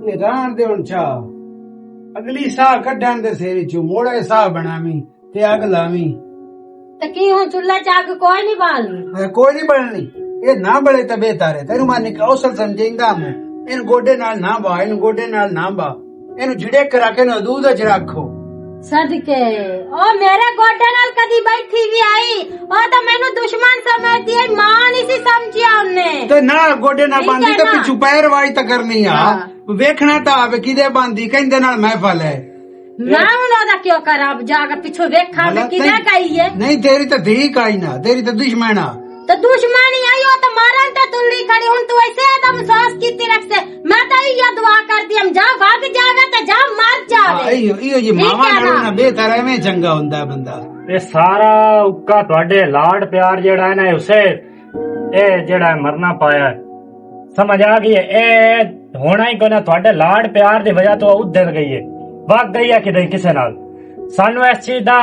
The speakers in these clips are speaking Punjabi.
ये रान दे हुण छा अगली साह कढण दे सेरी चू मोड़े साह बनावी ते अग लावी ते की हुन चुल्ला च अग कोई नहीं बालनी कोई नहीं बननी ये ना बड़े ते बेहतर है तेरू मां निकौसल समझेंदा मैं इन गोडे नाल ना बा इन गोडे नाल ना बा इन झिड़े करा के न दूध च रखो सदके ओ मेरे गोडे नाल कदी बैठी भी आई ओ तो मैनू दुश्मन समझती है मां नहीं सी समझिया उन्ने ते ना गोडे नाल बांधी ते पिछू पैर वाई त करनी आ वेखना ता आवे किदे बांधी कहंदे नाल महफल है ना उन्होंने क्यों करा जाकर पिछू देखा भी किदे कही है नहीं तेरी तो ठीक आई ना तेरी तो दुश्मन आ तो दुश्मनी आई हो तो मारन तो तुल्ली खड़ी हुन तू ऐसे एकदम साहस कीती रख से मैं तो ये दुआ करती हम जा भाग जावे तो जा मर जावे इयो जी मावा नालों ना बेहतर है में चंगा हुंदा बंदा ये सारा उक्का ਤੁਹਾਡੇ लाड प्यार जेड़ा है ना उसे ए जेड़ा मरना पाया समझ आ गई है ए होना ही कोना ਤੁਹਾਡੇ लाड प्यार दी वजह तो उधर गई है वग गई है किदे किसे नाल सानू इस चीज दा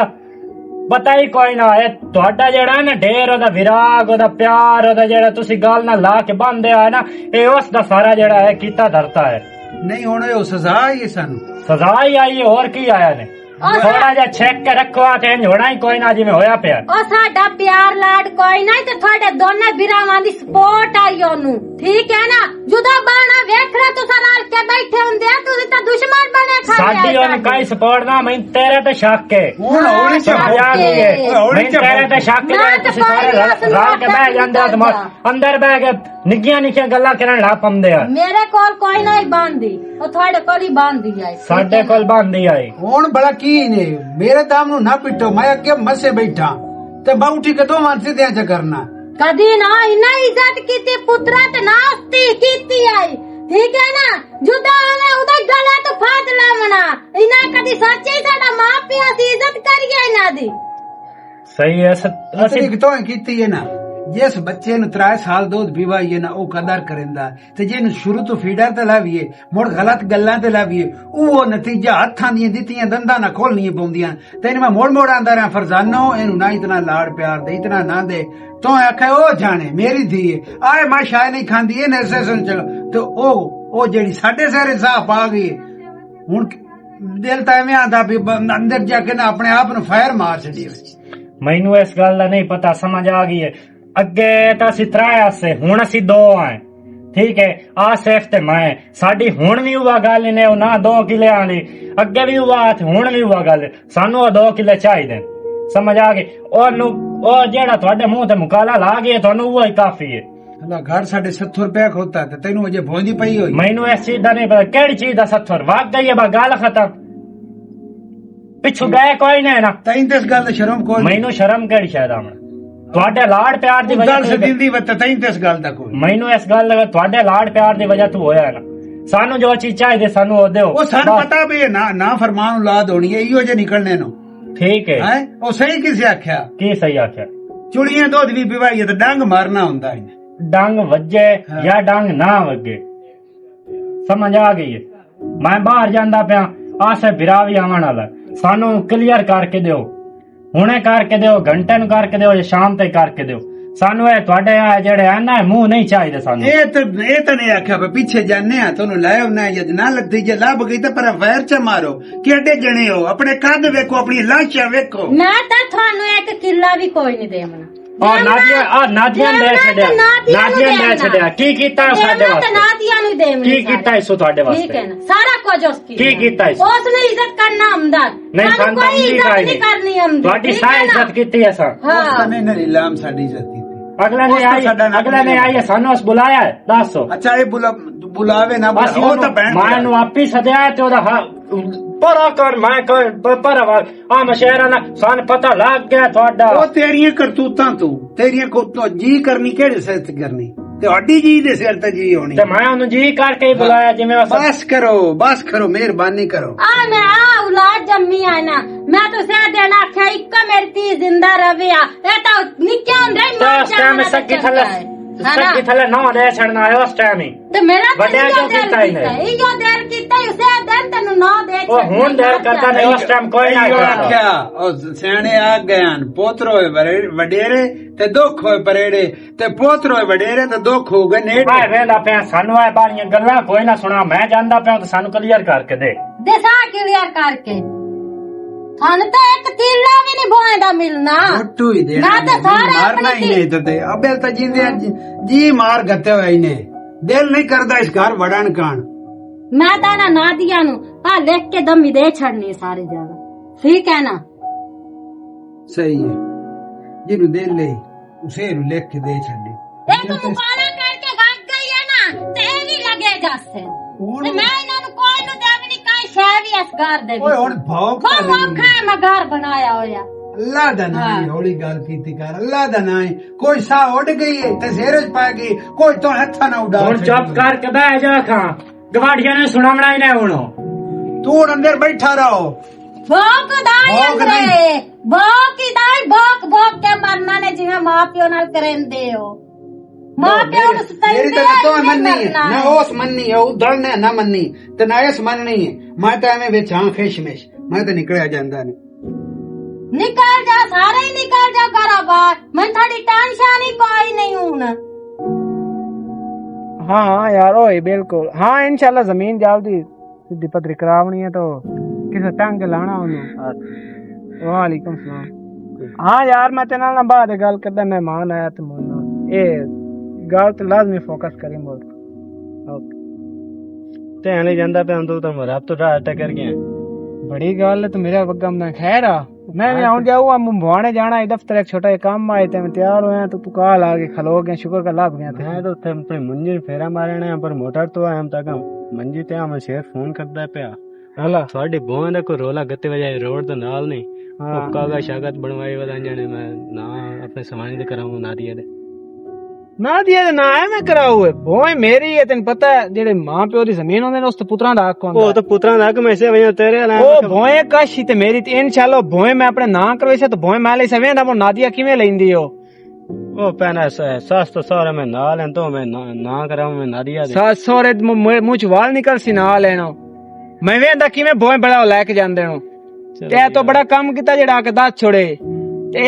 पता ही कोई ना है ਤੁਹਾਡਾ ਜਿਹੜਾ ਹੈ ਨਾ ਢੇਰ ਉਹਦਾ ਵਿਰਾਗ ਉਹਦਾ ਪਿਆਰ ਉਹਦਾ ਜਿਹੜਾ ਤੁਸੀਂ ਗੱਲ ਨਾਲ ਲਾ ਕੇ ਬੰਦੇ ਆ ਨਾ ਇਹ ਉਸ ਦਾ ਸਾਰਾ ਜਿਹੜਾ ਹੈ ਕੀਤਾ ਧਰਤਾ ਹੈ ਨਹੀਂ ਹੁਣ ਇਹ ਸਜ਼ਾ ਹੀ ਸਾਨੂੰ ਸਜ਼ਾ ਹੀ ਆਈ ਹੋਰ ਕੀ ਆਇਆ ਨੇ ਥੋੜਾ ਜਿਹਾ ਚੈੱਕ ਕੇ ਰੱਖੋ ਆ ਤੇ ਹੋਣਾ ਹੀ ਕੋਈ ਨਾ ਜਿਵੇਂ ਹੋਇਆ ਪਿਆ ਉਹ ਸਾਡਾ ਪਿਆਰ ਲਾਡ ਕੋਈ ਨਾ ਤੇ ਤੁਹਾਡੇ ਦੋਨੇ ਵੀਰਾਵਾਂ ਦੀ ਸਪੋਰਟ ਆਈ ਉਹਨੂੰ ਠੀਕ ਹੈ ਨਾ ਜਦੋਂ ਬਾਣਾ ਵੇਖ ਲੈ ਤੁਸੀਂ ਨਾਲ ਕੇ ਬੈਠੇ ਹੁੰਦੇ ਆ ਤੁਸੀਂ ਤਾਂ ਦੁਸ਼ਮਣ ਬਣੇ ਖੜੇ ਸਾਡੀ ਉਹਨੇ ਕਾਈ ਸਪੋਰਟ ਨਾ ਮੈਂ ਤੇਰੇ ਤੇ ਸ਼ੱਕ ਹੈ ਹੁਣ ਹੌਲੀ ਮੈਂ ਤੇਰੇ ਤੇ ਸ਼ੱਕ ਹੈ ਤੁਸੀਂ ਸਾਰੇ ਰਾਲ ਕੇ ਬਹਿ ਜਾਂਦੇ ਹੋ ਅੰਦਰ ਬਹਿ ਕੇ ਨਿੱਕੀਆਂ ਨਿੱਕੀਆਂ ਗੱਲਾਂ ਕਰਨ ਲੱਗ ਪੰਦੇ ਆ ਮੇਰੇ ਕੋਲ ਕੋਈ ਨਹੀਂ ਬੰਦੀ ਉਹ ਤੁਹਾਡੇ ਕੋਲ ਹੀ ਬੰਦੀ ਆਈ ਸਾਡੇ ਕੋਲ ਬੰਦੀ ਆਈ ਹੁਣ ਬੜਾ ਕੀ ਨੇ ਮੇਰੇ ਦਾਮ ਨੂੰ ਨਾ ਪਿੱਟੋ ਮੈਂ ਅੱਗੇ ਮਸੇ ਬੈਠਾ ਤੇ ਬਾਉਠੀ ਕਦੋਂ ਮਾਨ ਸਿੱਧਿਆਂ ਚ ਕਰਨਾ ਕਦੀ ਨਾ ਇਨਾ ਇੱਜ਼ਤ ਕੀਤੀ ਪੁੱਤਰਾ ਤੇ ਨਾਸਤੀ ਕੀਤੀ ਆਈ ਠੀਕ ਹੈ ਨਾ ਜੁਦਾ ਹੋਵੇ ਉਹਦੇ ਗਲੇ ਤੋਂ ਫਾਦ ਲਾਵਣਾ ਇਨਾ ਕਦੀ ਸੱਚੇ ਸਾਡਾ ਮਾਂ ਪਿਓ ਦੀ ਇੱਜ਼ਤ ਕਰੀਏ ਇਹਨਾਂ ਦੀ ਸਹੀ ਹੈ ਅਸੀਂ ਕਿਤੋਂ ਕੀਤੀ ਹੈ ਨਾ जिस बच्चे नु 3 साल दूध पीवाइए ना वो कदर करेंदा ते जेनु शुरू तो फीडर ते लाविए मुड़ गलत गल्लां ते लाविए वो नतीजा हत्थां दी दित्तियां दंदां ना खोलनी पौंदियां ते मैं मोड़ आंदा रहा फरजानो एनु ना इतना लाड़ प्यार दे इतना ना दे तो आखे ओ जाने मेरी धी आए मां शाय नहीं खांदी ए नरसे सुन चलो तो ओ जेड़ी साडे सारे साह पा गई हुन दिल तां एवें आंदा भी अंदर जाके ना अपने आप नु फायर मार छड़ी मैनू इस गल दा नहीं पता समझ आ गई है ਅੱਗੇ ਤਾਂ ਅਸੀਂ 3 ਆਸੇ ਹੁਣ ਅਸੀਂ 2 ਆਏ ਠੀਕ ਹੈ ਆ ਸਿਰਫ ਤੇ ਮੈਂ ਸਾਡੀ ਹੁਣ ਵੀ ਉਹ ਗੱਲ ਨੇ ਉਹ ਨਾ 2 ਕਿੱਲਿਆਂ ਦੀ ਅੱਗੇ ਵੀ ਉਹ ਤੇ ਹੁਣ ਵੀ ਉਹ ਗੱਲ ਸਾਨੂੰ ਉਹ 2 ਕਿੱਲੇ ਚਾਹੀਦੇ ਸਮਝ ਆ ਗਈ ਉਹਨੂੰ ਉਹ ਜਿਹੜਾ ਤੁਹਾਡੇ ਮੂੰਹ ਤੇ ਮੁਕਾਲਾ ਲਾ ਗਿਆ ਤੁਹਾਨੂੰ ਉਹ ਹੀ ਕਾਫੀ ਹੈ ਅੱਲਾ ਘਰ ਸਾਡੇ 70 ਰੁਪਏ ਖੋਤਾ ਤੇ ਤੈਨੂੰ ਅਜੇ ਭੋਂਦੀ ਪਈ ਹੋਈ ਮੈਨੂੰ ਇਸ ਚੀਜ਼ ਦਾ ਨਹੀਂ ਪਤਾ ਕਿਹੜੀ ਚੀਜ਼ ਦਾ 70 ਵਗ ਗਈ ਹੈ ਬਾ ਗੱਲ ਖਤਮ ਪਿੱਛੋਂ ਗਏ ਕੋਈ ਨਹੀਂ ਨਾ ਤੈਨੂੰ ਇਸ ਗੱਲ ਦੀ ਸ਼ਰਮ ਕੋਈ ਮੈਨੂੰ ਸ਼ਰਮ ਕਿਹੜੀ ਸ਼ਾਇਦ ਆਵਣ ਤੁਹਾਡੇ ਲਾੜ ਪਿਆਰ ਦੀ ਵਜ੍ਹਾ ਗੱਲ ਸਦੀਂਦੀ ਵਤ ਤੈਨੂੰ ਇਸ ਗੱਲ ਦਾ ਕੋਈ ਮੈਨੂੰ ਇਸ ਗੱਲ ਦਾ ਤੁਹਾਡੇ ਲਾੜ ਪਿਆਰ ਦੀ ਵਜ੍ਹਾ ਤੋਂ ਹੋਇਆ ਨਾ ਸਾਨੂੰ ਜੋ ਚੀਜ਼ ਚਾਹੀਦੀ ਸਾਨੂੰ ਉਹ ਦਿਓ ਉਹ ਸਾਨੂੰ ਪਤਾ ਵੀ ਨਾ ਫਰਮਾਨ ਔਲਾਦ ਹੋਣੀ ਹੈ ਇਹੋ ਜੇ ਨਿਕਲਣੇ ਨੂੰ ਠੀਕ ਹੈ ਉਹ ਸਹੀ ਕਿਸੇ ਆਖਿਆ ਕੀ ਸਹੀ ਆਖਿਆ ਚੁੜੀਆਂ ਦੁੱਧ ਵੀ ਪਿਵਾਈਏ ਤਾਂ ਡੰਗ ਮਾਰਨਾ ਹੁੰਦਾ ਹੈ ਡੰਗ ਵੱਜੇ ਜਾਂ ਡੰਗ ਨਾ ਵੱਗੇ ਸਮਝ ਆ ਗਈ ਹੈ ਮੈਂ ਬਾਹਰ ਜਾਂਦਾ ਪਿਆ ਆਸੇ ਬਿਰਾ ਵੀ ਆਵਣ ਵਾਲਾ ਸਾਨੂੰ ਕਲੀਅਰ ਕਰਕੇ ਦਿਓ ਹੁਣੇ ਕਰਕੇ ਦਿਓ ਘੰਟੇ ਨੂੰ ਕਰਕੇ ਦਿਓ ਜਾਂ ਸ਼ਾਮ ਤੇ ਕਰਕੇ ਦਿਓ ਸਾਨੂੰ ਇਹ ਤੁਹਾਡੇ ਜਿਹੜੇ ਆ ਨਾ ਮੂੰਹ ਨਹੀਂ ਚਾਹੀਦੇ ਸਾਨੂੰ ਇਹ ਤਾਂ ਨਹੀਂ ਆਖਿਆ ਪਿੱਛੇ ਜਾਣੇ ਆ ਤੁਹਾਨੂੰ ਲੈ ਆਉਣਾ ਜਦ ਨਾ ਲੱਗਦੀ ਜੇ ਲੱਭ ਗਈ ਤਾਂ ਪਰ ਫੈਰ ਚ ਮਾਰੋ ਕਿਹੜੇ ਜਣੇ ਹੋ ਆਪਣੇ ਕੱਦ ਵੇਖੋ ਆਪਣੀ ਲਾਸ਼ਾਂ ਵੇਖੋ ਮੈਂ ਤਾਂ ਤੁਹਾਨੂੰ ਇੱਕ ਕਿੱਲਾ ਵੀ ਕੋਈ ਨਹੀਂ ਦੇਵਣਾ ਨਾਦੀਆਂ ਲੈ ਛੱਡਿਆ ਕੀ ਕੀਤਾ ਸਾਡੇ ਵਾਸਤੇ ਨਾਦੀਆਂ ਨੂੰ ਦੇਵਣੀ ਕੀ ਕੀਤਾ ਇਸ ਤੁਹਾਡੇ ਵਾਸਤੇ ਠੀਕ ਹੈ ਨਾ ਸਾਰਾ ਕੁਝ ਉਸ ਕੀ ਕੀਤਾ ਇਸ ਉਸ ਨੂੰ ਇੱਜ਼ਤ ਕਰਨਾ ਹਮਦਰਦ ਨਹੀਂ ਸਾਨੂੰ ਕੋਈ ਇੱਜ਼ਤ ਨਹੀਂ ਕਰਨੀ ਹਮਦਰਦ ਤੁਹਾਡੀ ਸਾਰੀ ਇੱਜ਼ਤ ਕੀਤੀ ਹੈ ਸਰ ਹਾਂ ਨਹੀਂ ਇਲਾਮ ਸਾਡੀ ਇੱਜ਼ਤ ਕੀਤੀ ਅਗਲਾ ਨੇ ਆਈ ਸਾਨੂੰ ਉਸ ਬੁਲਾਇਆ ਦੱਸੋ ਅੱਛਾ ਇਹ ਬੁਲਾਵੇ ਨਾ ਉਹ ਤਾਂ ਮੈਂ ਨੂੰ ਆਪੀ ਸਦਿਆ ਤੇ ਉਹਦਾ ਪਰਾ ਕਰ ਮੈਂ ਪਰ ਆ ਮਸ਼ਹਿਰਾਂ ਨਾ ਸਾਨੂੰ ਪਤਾ ਲੱਗ ਗਿਆ ਤੁਹਾਡਾ ਉਹ ਤੇਰੀਆਂ ਕਰਤੂਤਾਂ ਤੇਰੀਆਂ ਕੋਤੋਂ ਜੀ ਕਰਨੀ ਕਿਹੜੇ ਸਿਰ ਤੇ ਕਰਨੀ ਤੁਹਾਡੀ ਜੀ ਦੇ ਸਿਰ ਤੇ ਜੀ ਹੋਣੀ ਤੇ ਮੈਂ ਉਹਨੂੰ ਜੀ ਕਰਕੇ ਹੀ ਬੁਲਾਇਆ ਜਿਵੇਂ ਬਸ ਕਰੋ ਮਿਹਰਬਾਨੀ ਕਰੋ ਮੈਂ ਔਲਾਦ ਜੰਮੀ ਆ ਨਾ ਮੈਂ ਤਾਂ ਸੇ ਦੇਣ ਆਖਿਆ ਇੱਕ ਮੇਰੀ ਧੀ ਜ਼ਿੰਦਾ ਰਵੇ ਆ ਇਹ ਤਾਂ ਨਿੱਕਿਆ ਹੁੰਦਾ ਹੀ ਮਾਰ ਜਾਣਾ ਸੱਕੀ ਥੱਲੇ ਨਾ ਦੇ ਛੜਨਾ ਹੈ ਉਸ ਟਾਈਮ ਹੀ ਤੇ ਮੇਰਾ ਵੱਡਿਆ ਜੋ ਕੀਤਾ ਹੀ ਨਹੀਂ ਇਹ ਜੋ ਦੇਰ ਕੀਤਾ ਉਸੇ ਦਿਨ ਤੈਨੂੰ ਨਾ ਦੇ ਉਹ ਹੁਣ ਦੇਰ ਕਰਦਾ ਨਹੀਂ ਉਸ ਟਾਈਮ ਕੋਈ ਨਾ ਆਖਿਆ ਉਹ ਸਿਆਣੇ ਆ ਗਏ ਪੋਤਰੋ ਵਡੇਰੇ ਤੇ ਦੁੱਖ ਹੋਏ ਪਰੇੜੇ ਤੇ ਪੋਤਰ ਹੋਏ ਵਡੇਰੇ ਤੇ ਦੁੱਖ ਹੋ ਗਏ ਨੇੜੇ। ਮੈਂ ਵੇਂਦਾ ਪਿਆ ਸਾਨੂੰ ਆ ਬਾਲੀਆਂ ਗੱਲਾਂ ਕੋਈ ਨਾ ਸੁਣਾ, ਮੈਂ ਜਾਂਦਾ ਪਿਆ ਤੇ ਸਾਨੂੰ ਕਲੀਅਰ ਕਰਕੇ ਦੇ। ਦੇਸਾ ਕਲੀਅਰ ਕਰਕੇ ਸਾਨੂੰ ਤਾਂ ਇੱਕ ਤੀਲਾ ਵੀ ਨਹੀਂ ਬੋਏਦਾ ਮਿਲਣਾ। ਫੋਟੋ ਹੀ ਦੇਣਾ ਨਾ ਤਾਂ ਸਾਰਾ ਮਾਰਨਾ ਹੀ ਨਹੀਂ ਤੇ ਅਬੇ ਤਾਂ ਜਿੰਦੇ ਜੀ ਮਾਰ ਗੱਤੇ ਹੋਏ ਨੇ। ਦਿਲ ਨਹੀਂ ਕਰਦਾ ਇਸ ਘਰ ਵੜਨ ਕਾਣ। ਮੈਂ ਤਾਂ ਨਾ ਨਾਦੀਆ ਨੂੰ ਆ ਲਿਖ ਕੇ ਦਮੀ ਦੇ ਛੜਨੀ ਸਾਰੇ ਜਗ੍ਹਾ, ਠੀਕ ਹੈ ਨਾ? ਸਹੀ ਹੈ, ਜਿਹਨੂੰ ਦਿਲ ਲਈ ਉਸੇ ਨੂੰ ਲਿਖ ਕੇ ਦੇ ਛੱਡੀ। ਇੱਕ ਮੁਕਾਲਾ ਕਰਕੇ ਵਗ ਗਈ ਹੈ ਨਾ ਤੇ ਇਹ ਵੀ ਲੱਗੇ ਜਾਸੇ ਤੇ ਮੈਂ ਇਹਨਾਂ ਨੂੰ ਕੋਈ ਨੂੰ ਦੇਵਣੀ ਕਾਈ ਸ਼ੈ ਵੀ ਇਸ ਘਰ ਦੇ ਓਏ ਹੁਣ ਭੌਂਕ ਬਹੁਤ ਔਖਾ ਹੈ ਮੈਂ ਘਰ ਬਣਾਇਆ ਹੋਇਆ। ਅੱਲਾ ਦਾ ਨਾਮ ਹੈ, ਹੌਲੀ ਗੱਲ ਕੀਤੀ ਕਰ। ਅੱਲਾ ਦਾ ਨਾਮ ਹੈ, ਕੋਈ ਸਾਹ ਉੱਡ ਗਈ ਹੈ ਤੇ ਸਿਰ ਚ ਪੈ ਗਈ, ਕੋਈ ਤੋਂ ਹੱਥਾਂ ਨਾ ਉਡਾ। ਹੁਣ ਚੁੱਪ ਕਰਕੇ ਬਹਿ ਜਾ ਖਾਂ, ਗਵਾੜੀਆਂ ਨੇ ਸੁਣਾਉਣਾ ਹੀ ਨਾ ਹੁਣ। ਤੂੰ ਅੰਦਰ ਬੈਠਾ ਰਹੋ। ਭੋਕ ਦਾਈ ਅੰਦਰੇ ਭੋਕ ਹੀ ਦਾਈ ਭੋਕ ਕੇ ਮਰਨਾ ਨੇ ਜਿਵੇਂ ਮਾਂ ਪਿਓ ਨਾਲ ਕਰੇਂਦੇ ਹੋ। ਮਾਂ ਪਿਓ ਨੂੰ ਮੇਰੀ ਸਤਾਈਂਦੇ ਤਾਂ ਤੋ ਮੰਨੀ ਹੈ ਨਾ, ਉਸ ਮੰਨੀ ਹੈ ਉਧੜਨੇ ਨਾ ਮੰਨੀ ਤੇ ਨਾ ਇਸ ਮੰਨਣੀ ਹੈ। ਮੈਂ ਤਾਂ ਐਵੇਂ ਵਿੱਚ ਹਾਂ ਖਿਸ਼ਮਿਸ਼, ਮੈਂ ਤਾਂ ਨਿਕਲਿਆ ਜਾਂਦਾ ਨਹੀਂ। ਨਿਕਲ ਜਾ, ਸਾਰੇ ਹੀ ਨਿਕਲ ਜਾ ਘਰੋਂ ਬਾਹਰ, ਮੈਂ ਤੁਹਾਡੀ ਟੈਨਸ਼ਨ ਹੀ ਕੋਈ ਨਹੀਂ ਹੁਣ। हाँ यार ओए बिल्कुल हाँ इंशाल्लाह जमीन जावदी सीधी पतरी करावनी है तो किसे तंग लाना उन्हें। वालेकुम सलाम। हाँ यार मैं तेरे नाल बाद गल करदा, मेहमान आया ते मोना ए गल ते लाजमी फोकस करी मोर। ओके ते आने ਜਾਂਦਾ ਪਿਆ ਤੂੰ ਤਾਂ ਮਰ ਆਪ ਤੋਂ ਰਾਤ ਕਰ ਗਿਆ। बड़ी गल है तो मेरा वगम ना खैर आ मैं भी आऊं जाऊं अब मुंबाने जाना है दफ्तर एक छोटा काम आए थे मैं तैयार होया तो तू कॉल आ के खलो गया शुक्र का लाभ गया मैं तो थे अपनी मंजी फेरा मारने पर मोटर तो आया हम तक मंजी ते मैं शेर फोन करदा पिया हला ਤੁਹਾਡੀ ਬੋਂ ਦਾ ਕੋਈ ਰੋਲਾ ਗੱਤੇ ਵਜਾਏ ਰੋਡ ਦੇ ਨਾਲ ਨਹੀਂ ਉਹ ਕਾਗਾ ਸ਼ਾਗਤ ਬਣਵਾਈ ਵਾਲਾ ਜਾਣੇ ਮੈਂ ਨਾ ਆਪਣੇ ਸਮਾਨੀ ਦੇ ਕਰਾਉਂ ਨਾਦੀਆ ਦੇ ਨਾਦੀਆ ਦੇ ਨਾ ਐਵੇਂ ਕਰਾਉ ਬੋਂ ਮੇਰੀ ਹੈ ਤੈਨੂੰ ਪਤਾ ਜਿਹੜੇ ਮਾਂ ਪਿਓ ਦੀ ਜ਼ਮੀਨ ਹੁੰਦੇ ਨੇ ਉਸ ਤੇ ਪੁੱਤਰਾਂ ਦਾ ਹੱਕ ਹੁੰਦਾ ਉਹ ਤਾਂ ਪੁੱਤਰਾਂ ਦਾ ਹੱਕ ਮੈਂ ਸੇ ਵਜਾ ਤੇਰੇ ਵਾਲਾ ਉਹ ਬੋਏ ਕਾਸ਼ੀ ਤੇ ਮੇਰੀ ਤੇ ਇਨਸ਼ਾਅੱਲਾ ਬੋਏ ਮੈਂ ਆਪਣੇ ਨਾਂ ਕਰਵੇ ਸੇ ਤਾਂ ਬੋਏ ਮੈਂ ਲੈ ਸਵੇਂ ਦਾ ਨਾਦੀਆ ਕਿਵੇਂ ਲੈਂਦੀ ਉਹ ਪੈਨਾ ਸੱਸ तो सौरे में ना लें तो मैं ना कराऊं मैं नादिया दे सस सौरे मुंह च वाल निकल सी ना लेनो मैं वेंदा किवें बोए बड़ा लेके जांदे नो ते तो बड़ा काम कीता जेड़ा के दस छोड़े ते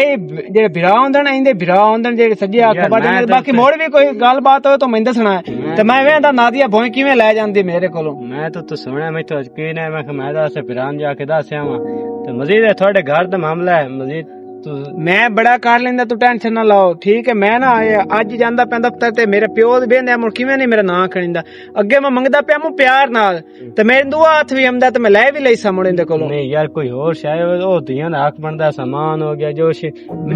जेड़े भिरा होंदे ने इंदे भिरा होंदे जेड़े सज्जे आख बाटे बाकी मोड़ भी कोई गल बात होए तो मैं दसना है ते मैं वेंदा नादिया बोए किवें ले जांदी मेरे कोलों मैं तो सुनया मैं तो यकीन है मैं दस भिरान जाके दसया वा ते मजीद है थोड़े घर दा मामला है मजीद मैं बड़ा कर लेंदा तू टेंशन ना लाओ ठीक है मैं ना अज जांदा पैंदा दफ्तर ते मेरे प्यो दे बेंदे मुड़ किवें नहीं मेरा नां खणींदा अगे मैं मंगदा पिया मु प्यार नाल ते मेरे दुआ हाथ भी आंदा ते मैं ले भी लई सा मुड़े दे कोलों नहीं यार कोई और शायद ओ दियां दा हक बनदा सामान हो गया जो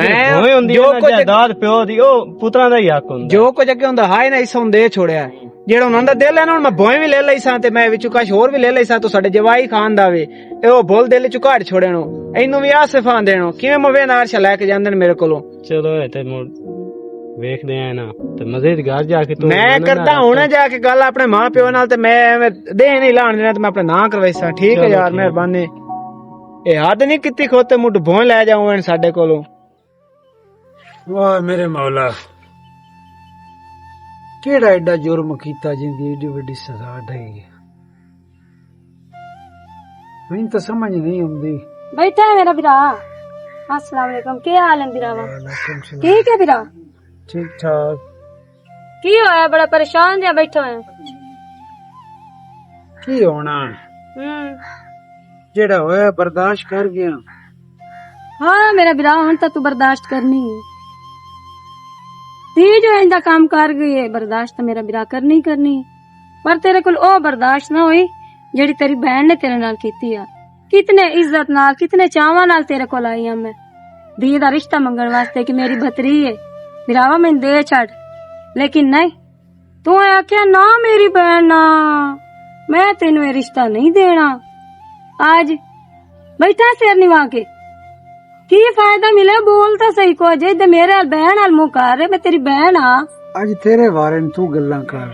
मैं होए हुंदी जो कुछ जायदाद प्यो दी ओ पुत्रां दा ही हक हुंदा जो कुछ अगे हुंदा हाय ना इस हुंदे छोड़या ਜਿਹੜਾ ਉਹਨਾਂ ਦਾ ਦਿਲ ਹੈ ਨਾ ਮੈਂ ਬੋਏ ਵੀ ਲੈ ਲਈ ਸਾਂ ਤੇ ਮੈਂ ਵਿੱਚੋਂ ਕੁਝ ਹੋਰ ਵੀ ਲੈ ਲਈ ਸਾਂ ਤੋ ਸਾਡੇ ਜਵਾਈ ਖਾਨ ਦਾ ਵੇ ਇਹ ਉਹ ਬੋਲ ਦਿਲ ਚ ਘਾੜ ਛੋੜਿਆ ਇਹਨੂੰ ਵੀ ਆ ਸਿਫਾਂ ਦੇਣੋ ਕਿਵੇਂ ਮਵੇ ਨਾਰ ਛ ਲੈ ਕੇ ਜਾਂਦੇ ਨੇ ਮੇਰੇ ਕੋਲੋਂ ਚਲੋ ਇਹ ਤੇ ਵੇਖਦੇ ਆ ਨਾ ਤੇ ਮਜ਼ੀਦ ਘਰ ਜਾ ਕੇ ਤੂੰ ਮੈਂ ਕਰਦਾ ਹੁਣੇ ਜਾ ਕੇ ਗੱਲ ਆਪਣੇ ਮਾਂ ਪਿਓ ਨਾਲ ਤੇ ਮੈਂ ਦੇ ਨਹੀਂ ਲਾਣ ਦੇਣਾ ਤੇ ਮੈਂ ਆਪਣੇ ਨਾਂ ਕਰਵਾਈ ਸਾਂ ਠੀਕ ਹੈ ਯਾਰ ਮਿਹਰਬਾਨੀ ਇਹ ਹੱਦ ਨਹੀਂ ਕੀਤੀ ਖੋਤੇ ਮੁੱਢ ਬੋਏ ਲੈ ਜਾਉਂ ਸਾਡੇ ਕੋਲੋਂ ਵਾਹ ਮੇਰੇ ਮੌਲਾ ਕਿਹੜਾ ਐਡਾ ਜੁਰਮ ਕੀਤਾ ਜਿੰਦੀ ਏਡੀ ਵੱਡੀ ਸਜ਼ਾ ਢਈ ਮੈਨੂੰ ਤਾਂ ਸਮਝ ਨਹੀਂ ਆਉਂਦੀ बैठा है मेरा बिरा अस्सलाम वालेकुम क्या हाल है बिरावा ठीक है बिरा ठीक ठाक की होया बड़ा परेशान दिया बैठो है की होना जेड़ा होया बर्दाश्त कर गया हाँ मेरा बिरा हुन तो तू बर्दाश्त करनी है ती जो इंदा काम कर गई है बर्दाश्त तो मेरा बिरा करनी करनी पर तेरे कोल ओ बर्दाश्त ना हुई जेड़ी तेरी बहन ने तेरे नाल कीती है कितने इज्जत नाल कितने चावां नाल तेरे कोल आई हां मैं धी दा रिश्ता मंगण वास्ते कि मेरी भतरी है बिरावा मैं दे छड़ लेकिन नहीं तू आख्या ना मेरी बहन ना मैं तेनू ये रिश्ता नहीं देना आज बैठा सिर निवा के की फायदा मिले बोल तो सही को जे ते मेरे बहन नाल मुंह कर रहे मैं तेरी बहन हां अज तेरे बारे में तू गल्लां कर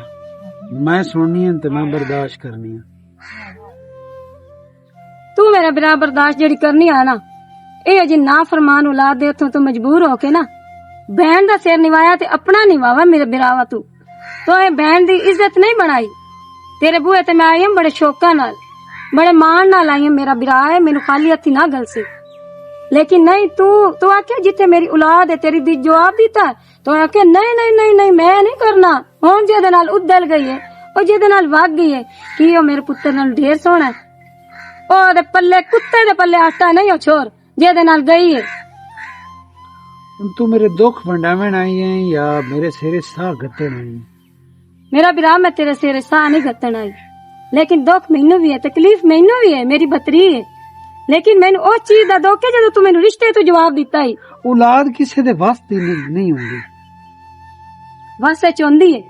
मैं सुननी है ते मैं बर्दाश्त करनी है तू मेरा बिरा बर्दाश्त जेड़ी करनी है ना ए अजे ना फरमान औलाद दे उथों तो मजबूर होके ना बहन दा सिर निवाया ते अपना निवावा मेरे बिरावा तू तो ए बहन दी इज्जत नहीं बनाई तेरे बूहे ते मैं आई हूं बड़े शौका नाल बड़े मान नाल आई हूं मेरा बिरा है मेनू खाली हथी ना गल से लेकिन नहीं तू आखे जिथे मेरी औलाद है तेरी दी जवाब दिता तो आखे नहीं नहीं नहीं नहीं मैं नहीं करना हुण जेदे नाल उदल गई है ओ जेदे नाल भाग गई है कि ओ मेरे पुत्र नाल ढेर सोना है ओ दे पल्ले कुत्ते दे पल्ले आटा नहीं ओ छोर जेदे नाल गई है। तू मेरे दुख वंडावन आई है या मेरे सिरे साह गत्तन आई है? मेरा बिरा मैं तेरे सिरे साह नहीं गत्तन आई लेकिन दुख मैनू भी है तकलीफ मैनू भी है मेरी बतरी है लेकिन मैनू उस चीज दा दुख है जदों तू मैनू रिश्ते तो जवाब दिता ही। औलाद किसी दे वास्ते नहीं होंदी बस चाहती है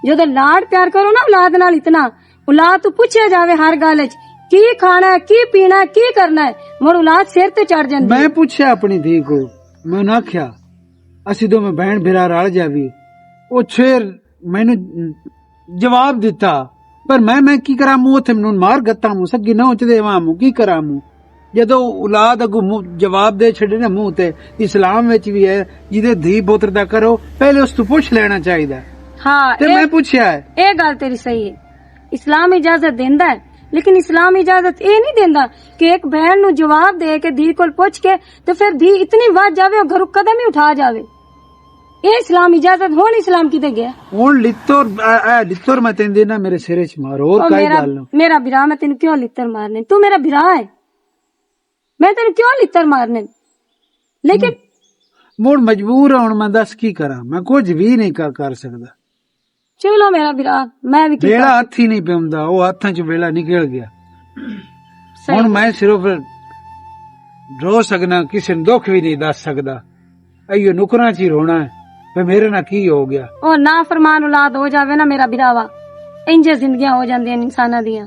जो लाड प्यार करो ना औलाद नाल इतना औलाद तू पूछया जावे हर गल की खाना है की पीना है की करना है मोर औलाद सिर ते चढ़ जांदी। मैं पूछया अपनी धी को मैं आख्या असी दो में बहन भिरा रल जावी ओ शेर मैनू जवाब दिता पर मैं की करा मुंह उथे मैनू मार गत्ता मुंह सगी ना उच देवा मुंह की करा मुंह जदों औलाद अगू जवाब दे छड़े ना मुंह ते इस्लाम विच भी है जिदे धी पुत्र दा करो पहले उस तू पुछ लेना चाहिए। हाँ ते मैं पूछया है ये गल तेरी सही है इस्लाम इजाजत देंदा है लेकिन इस्लाम इजाजत ये नहीं देंदा कि एक बहन नु जवाब दे के धी कोल पुछ के तो फिर धी इतनी बात जावे और घरों कदम ही उठा जावे ये इस्लाम इजाजत होन इस्लाम की दे गया हुन लित्तोर मैं तेन देना मेरे सिरे च मारो और काई गल मेरा बिरा मैं तेन क्यों लित्तर मारने तू मेरा बिरा है मैं तेन क्यों लित्तर मारने लेकिन मुड़ मजबूर हूं मैं दस की करा मैं कुछ भी नहीं कर सकदा। चलो मेरा बिरा मैं भी बेड़ा हाथ ही नहीं पेंदा वो हाथां च बेड़ा निकल गया हुन मैं सिर्फ रो सकना किसी ने दुख भी नहीं दस सकदा अयो नुकरा च ही रोना है पे मेरे ना की हो गया ओ ना फरमान औलाद हो जावे ना मेरा बिरावा इंजे जिंदगियां हो जांदियां इंसानां दियां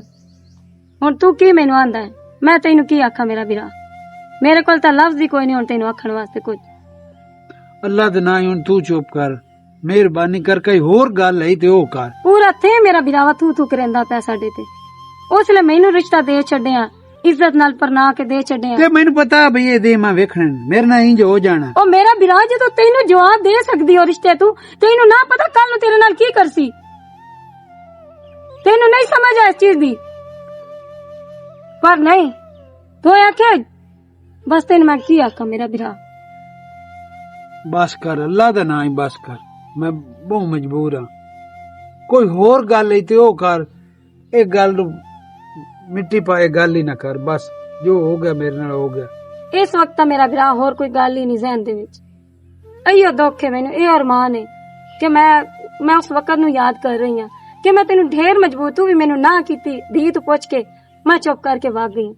हुन तू की मैनू आंदा है मैं तेनू की आखा मेरा बिरा मेरे कोल तां लफ्ज ही कोई नहीं हुन तेनू आखण वास्ते कुछ। अल्लाह दे नाम हुन तू चुप कर मेहरबानी कर कई होर गल है ते ओ कर पूरा थे मेरा बिरावा तू करेंदा पै साडे ते उसले मैनू रिश्ता दे छड्डिया इज्जत नाल परना के दे छड्डिया ते मैनू पता भई ये दे मैं वेखण मेरे ना इंज हो जाना ओ मेरा बिरा जदों तैनू जवाब दे सकदी हो रिश्ते तू तैनू ना पता कल नू तेरे नाल की करसी तैनू नहीं समझ आ इस चीज दी पर नहीं तो आखे बस तेन मैं की आखा मेरा बिरा बस कर अल्लाह दा नाम बस कर मैं बहुत मजबूर हाँ कोई होर गल है ते ओ कर एक गल मिट्टी पाए गल ही ना कर बस जो हो गया मेरे नाल हो गया। इस वक्त मेरा बिरा होर कोई गल ही नहीं जहन दे विच अयो दुख है मैनू ये अरमान है कि मैं उस वक्त नू याद कर रही हूँ कि मैं तेनू ढेर मजबूर तू भी मैनू ना कीती धी तू पुछ के मैं चुप करके भाग गई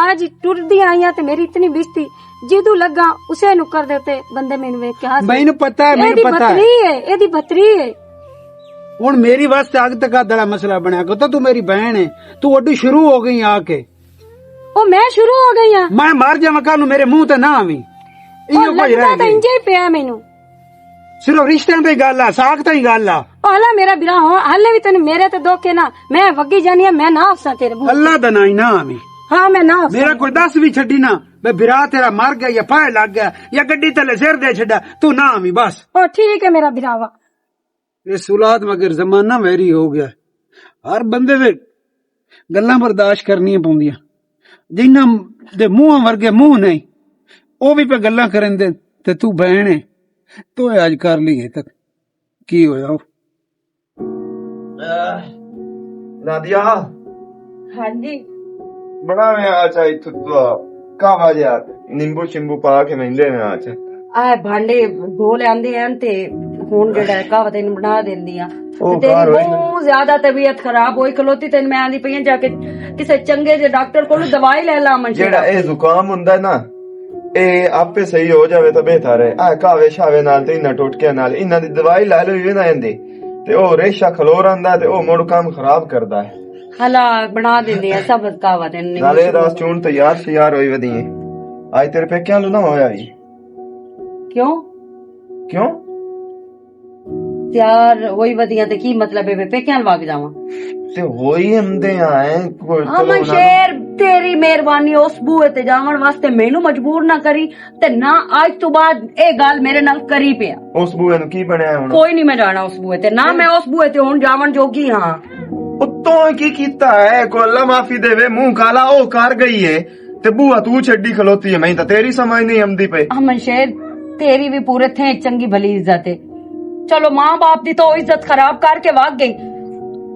आज टुरदी आई ते मेरी इतनी बिस्ती जिदू लगा उसे नु कर देते बंदे मैनू वेख के हंस मैनू पता है मैनू पता है एदी बतरी है हुन मेरी वास्ते अग तक बड़ा मसला बनया को तू मेरी बहन है तू ओडी शुरू हो गई आके ओ मैं शुरू हो गई हां मैं मर जावां कल मेरे मुंह ते ना आवी इयो कोई रह गई इंजे ही पिया मैनू सिर्फ रिश्ते दी गल आ साख दी गल आ ओला मेरा बिरा हो हल्ले भी तने मेरे ते धोखे ना मैं वगी जानी मैं ना अफसा तेरे मुंह अल्लाह दा ना आवी हाँ मैं ना मेरा कोई दस भी छड़ी ना मैं बिरा तेरा मर गया या फाय लग गया या गड्डी तले सिर दे छड़ा तू ना आवी बस ओ ठीक है मेरा बिरावा इस औलाद मगर जमाना वेरी हो गया हर बंदे दे गल्लां बर्दाश्त करनी पौंदियां जिन्ना दे मुंह वर्गे मुंह नहीं ओ भी पे गल्लां करन दे ते तू बहन है तो आज कर ली तक की होया नादिया हाँ जी बड़ा मैं आचा इथु कावा जा नींबू शिंबू पा के मेंदे में आचा आ भांडे धो लेंदे हैं ते हुन जेड़ा कहवा तेन बना देंदी आ ओ तेरी घर होई बहुत ज्यादा तबीयत खराब होई खलोती तेन मैं आंदी पई जाके किसे चंगे जे डॉक्टर कोल दवाई ले ला मन जेड़ा ए जुकाम हुंदा ना ए आपे सही हो जावे तो बेहतर है आ कावे शावे नाल ते इना टोटके नाल इना दी दवाई ला लो ना इंदी ते ओ रेशा खलो रंदा ते ओ मुड़ काम खराब करदा है हला बना देंदे हैं सब कहवा तेन नाले रात चून तैयार होई वदी आज तेरे पे क्या लुना होया ही क्यों क्यों यार वही वदिया ते की मतलब है पे क्या लग जावा ते होई हमदे आए कोई अमन शेर तेरी मेहरबानी उस बूए ते जावन वास्ते मेनू मजबूर ना करी ते ना आज तो बाद ए गल मेरे नाल करी पिया उस बूए नु की बनया हुन कोई नहीं मैं जाना उस बूए ते ना मैं उस बूए ते हुन जावन जोगी हां उत्तों की कीता है को अल्लाह माफी देवे मुंह काला ओ कर गई है ਤੇ ਬੂਆ ਤੂੰ ਛੱਡੀ ਖਲੋਤੀ ਹੈ, ਮੈਂ ਤਾਂ ਤੇਰੀ ਸਮਝ ਨਹੀਂ ਆਉਂਦੀ ਪਈ। अमन शेर तेरी भी पूरे थे चंगी भली इज्जत है, चलो माँ बाप दी तो इज्जत खराब करके भाग गई।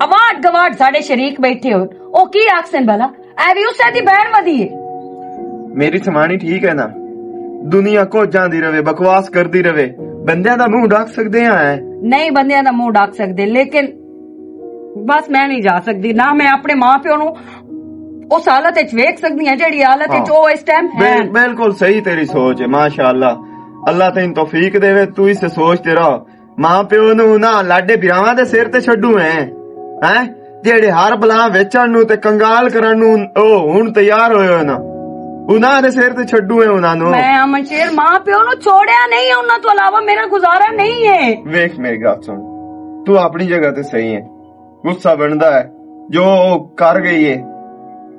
अवाट गवाट साडे शरीक बैठे हो ओ की आखसन भला ऐ भी उससे दी बहन वदी है। ਮੇਰੀ ਸਮਾਣੀ ਠੀਕ ਹੈ ਨਾ, ਦੁਨੀਆ ਕੋ ਜਾਂਦੀ ਰਵੇ, ਬਕਵਾਸ ਕਰਦੀ ਰਵੇ, ਬੰਦਿਆਂ ਦਾ ਮੂੰਹ ਢੱਕ ਸਕਦੇ ਆ। नहीं बंदियां दा मुंह ढक सकदे, लेकिन बस मैं नहीं जा सकदी ना, मैं अपने मां प्यो नु उस हालत विच वेख सकदी हां जेड़ी हालत विच ओ इस टाइम है। बिल्कुल सही तेरी सोच है, माशाअल्लाह, अल्लाह तेन तौफीक देवे, तू इसे सोचते रहो। मां प्यो नु ना लाडे बिरावां दे सिर ते छड्डू हैं जेड़े हर बला वेचण नु ते कंगाल करन नु ओ हुण तैयार होए हो ना, उन्हां दे सिर ते छड्डू है उन्हां नु। मैं अमन शेर मां प्यो नु छोड़या नहीं है, उन्हां तो अलावा मेरा गुजारा नहीं है। वेख मेरी गल सुन, तू अपनी जगह ते सही है, गुस्सा बनदा है जो कर गई है,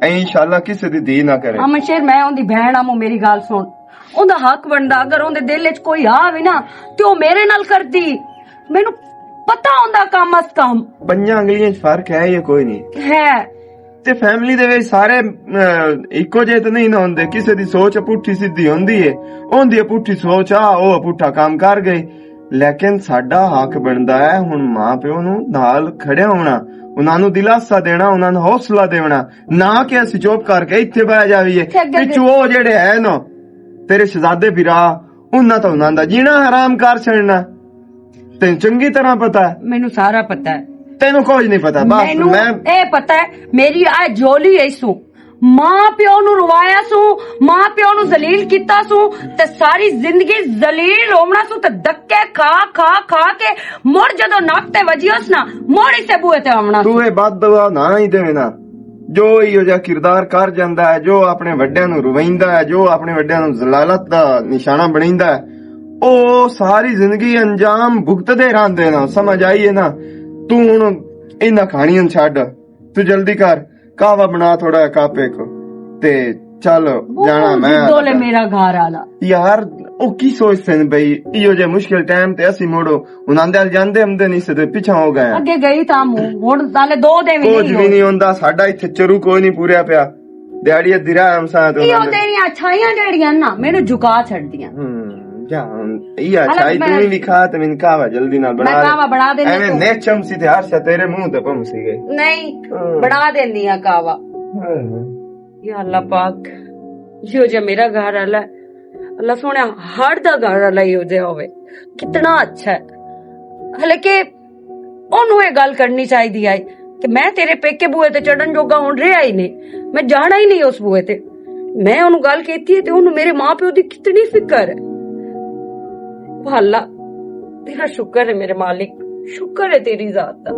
इंशाअल्लाह किसी दी धी ना करे। अमन शेर मैं उंदी बहन आमो, मेरी गल सुन, उंदा हक बनदा, अगर उंदे दिल विच कोई आवे ना ते ओ मेरे नाल करदी, मैनू पता हुंदा कम अस कम। पंजां अंगलियां च फर्क है या कोई नहीं है ते फैमिली दे विच सारे इक्को ਜਿਹੇ ਤੇ ਨਹੀਂ ਨਾ ਹੁੰਦੇ, ਕਿਸੇ ਦੀ ਸੋਚ ਪੁੱਠੀ ਸਿੱਧੀ ਹੁੰਦੀ ਏ, ਉਹਦੀ ਪੁੱਠੀ ਸੋਚ ਆ ਉਹ ਪੁੱਠਾ ਕੰਮ ਕਰ ਗਏ। ਲੇਕਿਨ ਸਾਡਾ ਹੱਕ ਬਣਦਾ ਹੈ ਹੁਣ ਮਾਂ ਪਿਓ ਨੂੰ ਨਾਲ ਖੜਿਆ ਹੋਣਾ, ਉਹਨਾਂ ਨੂੰ ਦਿਲਾਸਾ ਦੇਣਾ, ਉਹਨਾਂ ਨੂੰ ਹੌਸਲਾ ਦੇਣਾ, ਨਾ ਕਿ ਅਸੀਂ ਚੁੱਪ ਕਰਕੇ ਇੱਥੇ ਬਹਿ ਜਾਵੀਏ। ਪਿੱਛੋਂ ਉਹ ਜਿਹੜੇ ਹੈ ਨਾ ਤੇਰੇ ਸ਼ਹਜ਼ਾਦੇ ਵੀਰਾ, ਉਹਨਾਂ ਤਾਂ ਉਹਨਾਂ ਦਾ ਜੀਣਾ ਹਰਾਮ ਕਰ ਛੱਡਣਾ, ਤੈਨੂੰ ਚੰਗੀ ਤਰ੍ਹਾਂ ਪਤਾ ਹੈ। मैनू सारा पता है, ਤੈਨੂੰ ਕੁਝ ਨਹੀਂ ਪਤਾ, ਬਸ मैनू मैं ए पता है मेरी आ जोली है सू, मां प्यो नु रुवाया सू, मां प्यो नु जलील किता सू ते सारी जिंदगी जलील होना सू ते धक्के खा खा खा के मुड़ जदों नक ते वजियोस ना मुड़ इसे बूहे ते आवना। ਤੂੰ ਇਹ ਬਦ ਦੁਆ ਨਾ ਹੀ ਦੇਵੇਂ ਨਾ, ਜੋ ਇਹੋ ਜਿਹਾ ਕਿਰਦਾਰ ਕਰ ਜਾਂਦਾ ਹੈ, ਜੋ ਆਪਣੇ ਵੱਡਿਆਂ ਨੂੰ ਰਵਾਇੰਦਾ ਹੈ, ਜੋ ਆਪਣੇ ਵੱਡਿਆਂ ਨੂੰ ਜ਼ਲਾਲਤ ਦਾ ਨਿਸ਼ਾਨਾ ਬਣਾਉਂਦਾ ਹੈ, ਉਹ ਸਾਰੀ ਜ਼ਿੰਦਗੀ ਅੰਜਾਮ ਭੁਗਤਦੇ ਰਹਿੰਦੇ ਨਾ, ਸਮਝ ਆਈਏ ਨਾ। ਤੂੰ ਹੁਣ ਇਹਨਾਂ ਕਹਾਣੀਆਂ ਛੱਡ, ਤੂੰ ਜਲਦੀ ਕਰ, ਕਾਵਾ ਬਣਾ ਥੋੜਾ ਕਾਪੇ ਕੋ ਤੇ ਚੱਲ ਜਾਣਾ ਦੋਲੇ ਮੈਂ। ਮੇਰਾ ਘਰ ਆਲਾ ਯਾਰ ਉਹ ਕੀ ਸੋਚਦੇ ਨੇ ਬਈ, ਇਹੋ ਜਿਹੇ ਮੁਸ਼ਕਿਲ ਟਾਈਮ ਤੇ ਅਸੀਂ ਮੋੜੋ ਉਹਨਾਂ ਦੇ ਜਾਂਦੇ ਹਮਦੇ ਨਹੀਂ ਸਦੇ ਪਿੱਛਾ ਹੋ ਗਏ। ਅੱਗੇ ਗਈ ਤਾਂ ਹੁਣ ਸਾਲੇ 2 ਦਿਨ ਵੀ ਕੁਝ ਵੀ ਨਹੀਂ ਹੁੰਦਾ, ਸਾਡਾ ਇੱਥੇ ਚਰੂ ਕੋਈ ਨਹੀਂ ਪੂਰਿਆ ਪਿਆ, ਦਿਹਾੜੀ ਦਿਰਾ ਹਮਸਾ ਤੇ ਇਹ ਤੇਰੀਆਂ ਅੱਛਾਈਆਂ ਜਿਹੜੀਆਂ ਨਾ ਮੈਨੂੰ ਝੁਕਾ ਛੱਡਦੀਆਂ। ਜਾ ਇਹ ਅੱਛਾਈ ਤੂੰ ਵੀ ਖਾ ਤੇ ਮੈਨੂੰ ਕਾਵਾ ਜਲਦੀ ਨਾਲ ਬਣਾ ਮੈਂ ਕਾਵਾ ਬਣਾ ਦੇਣੀ, ਐਵੇਂ ਨੇ ਚਮਸੀ ਤੇ ਹਰਸ਼ਾ ਤੇਰੇ ਮੂੰਹ ਤੇ ਪਮਸੀ ਗਈ। ਨਹੀਂ ਬਣਾ ਦੇਂਦੀ ਆ ਕਾਵਾ। या अल्लाह पाक यो जे मेरा घर आला अल्लाह सोने हर दा घर आला यो जे होवे कितना अच्छा है। हालांकि ओनू ये गल करनी चाहिदी है कि मैं तेरे पेके बूहे ते चढ़न जोगा हुण रहा ही नहीं, मैं जाना ही नहीं उस बूहे ते। मैं ओनू गल कीती ते ओनू मेरे मां प्यो दी कितनी फिक्र है। अल्लाह तेरा शुक्र है मेरे मालिक, शुक्र है तेरी जात दा।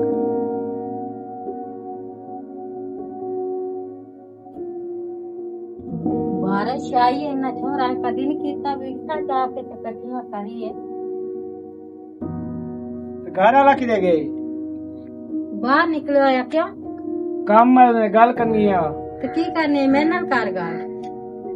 बारिश आई है ना छोरा कदी नहीं कीता बिगड़ा जाके ते कटिया करी है। घर वाला किधर गए? बाहर निकलो या क्या काम में गल करनी है तो की करने मैं ना कर गल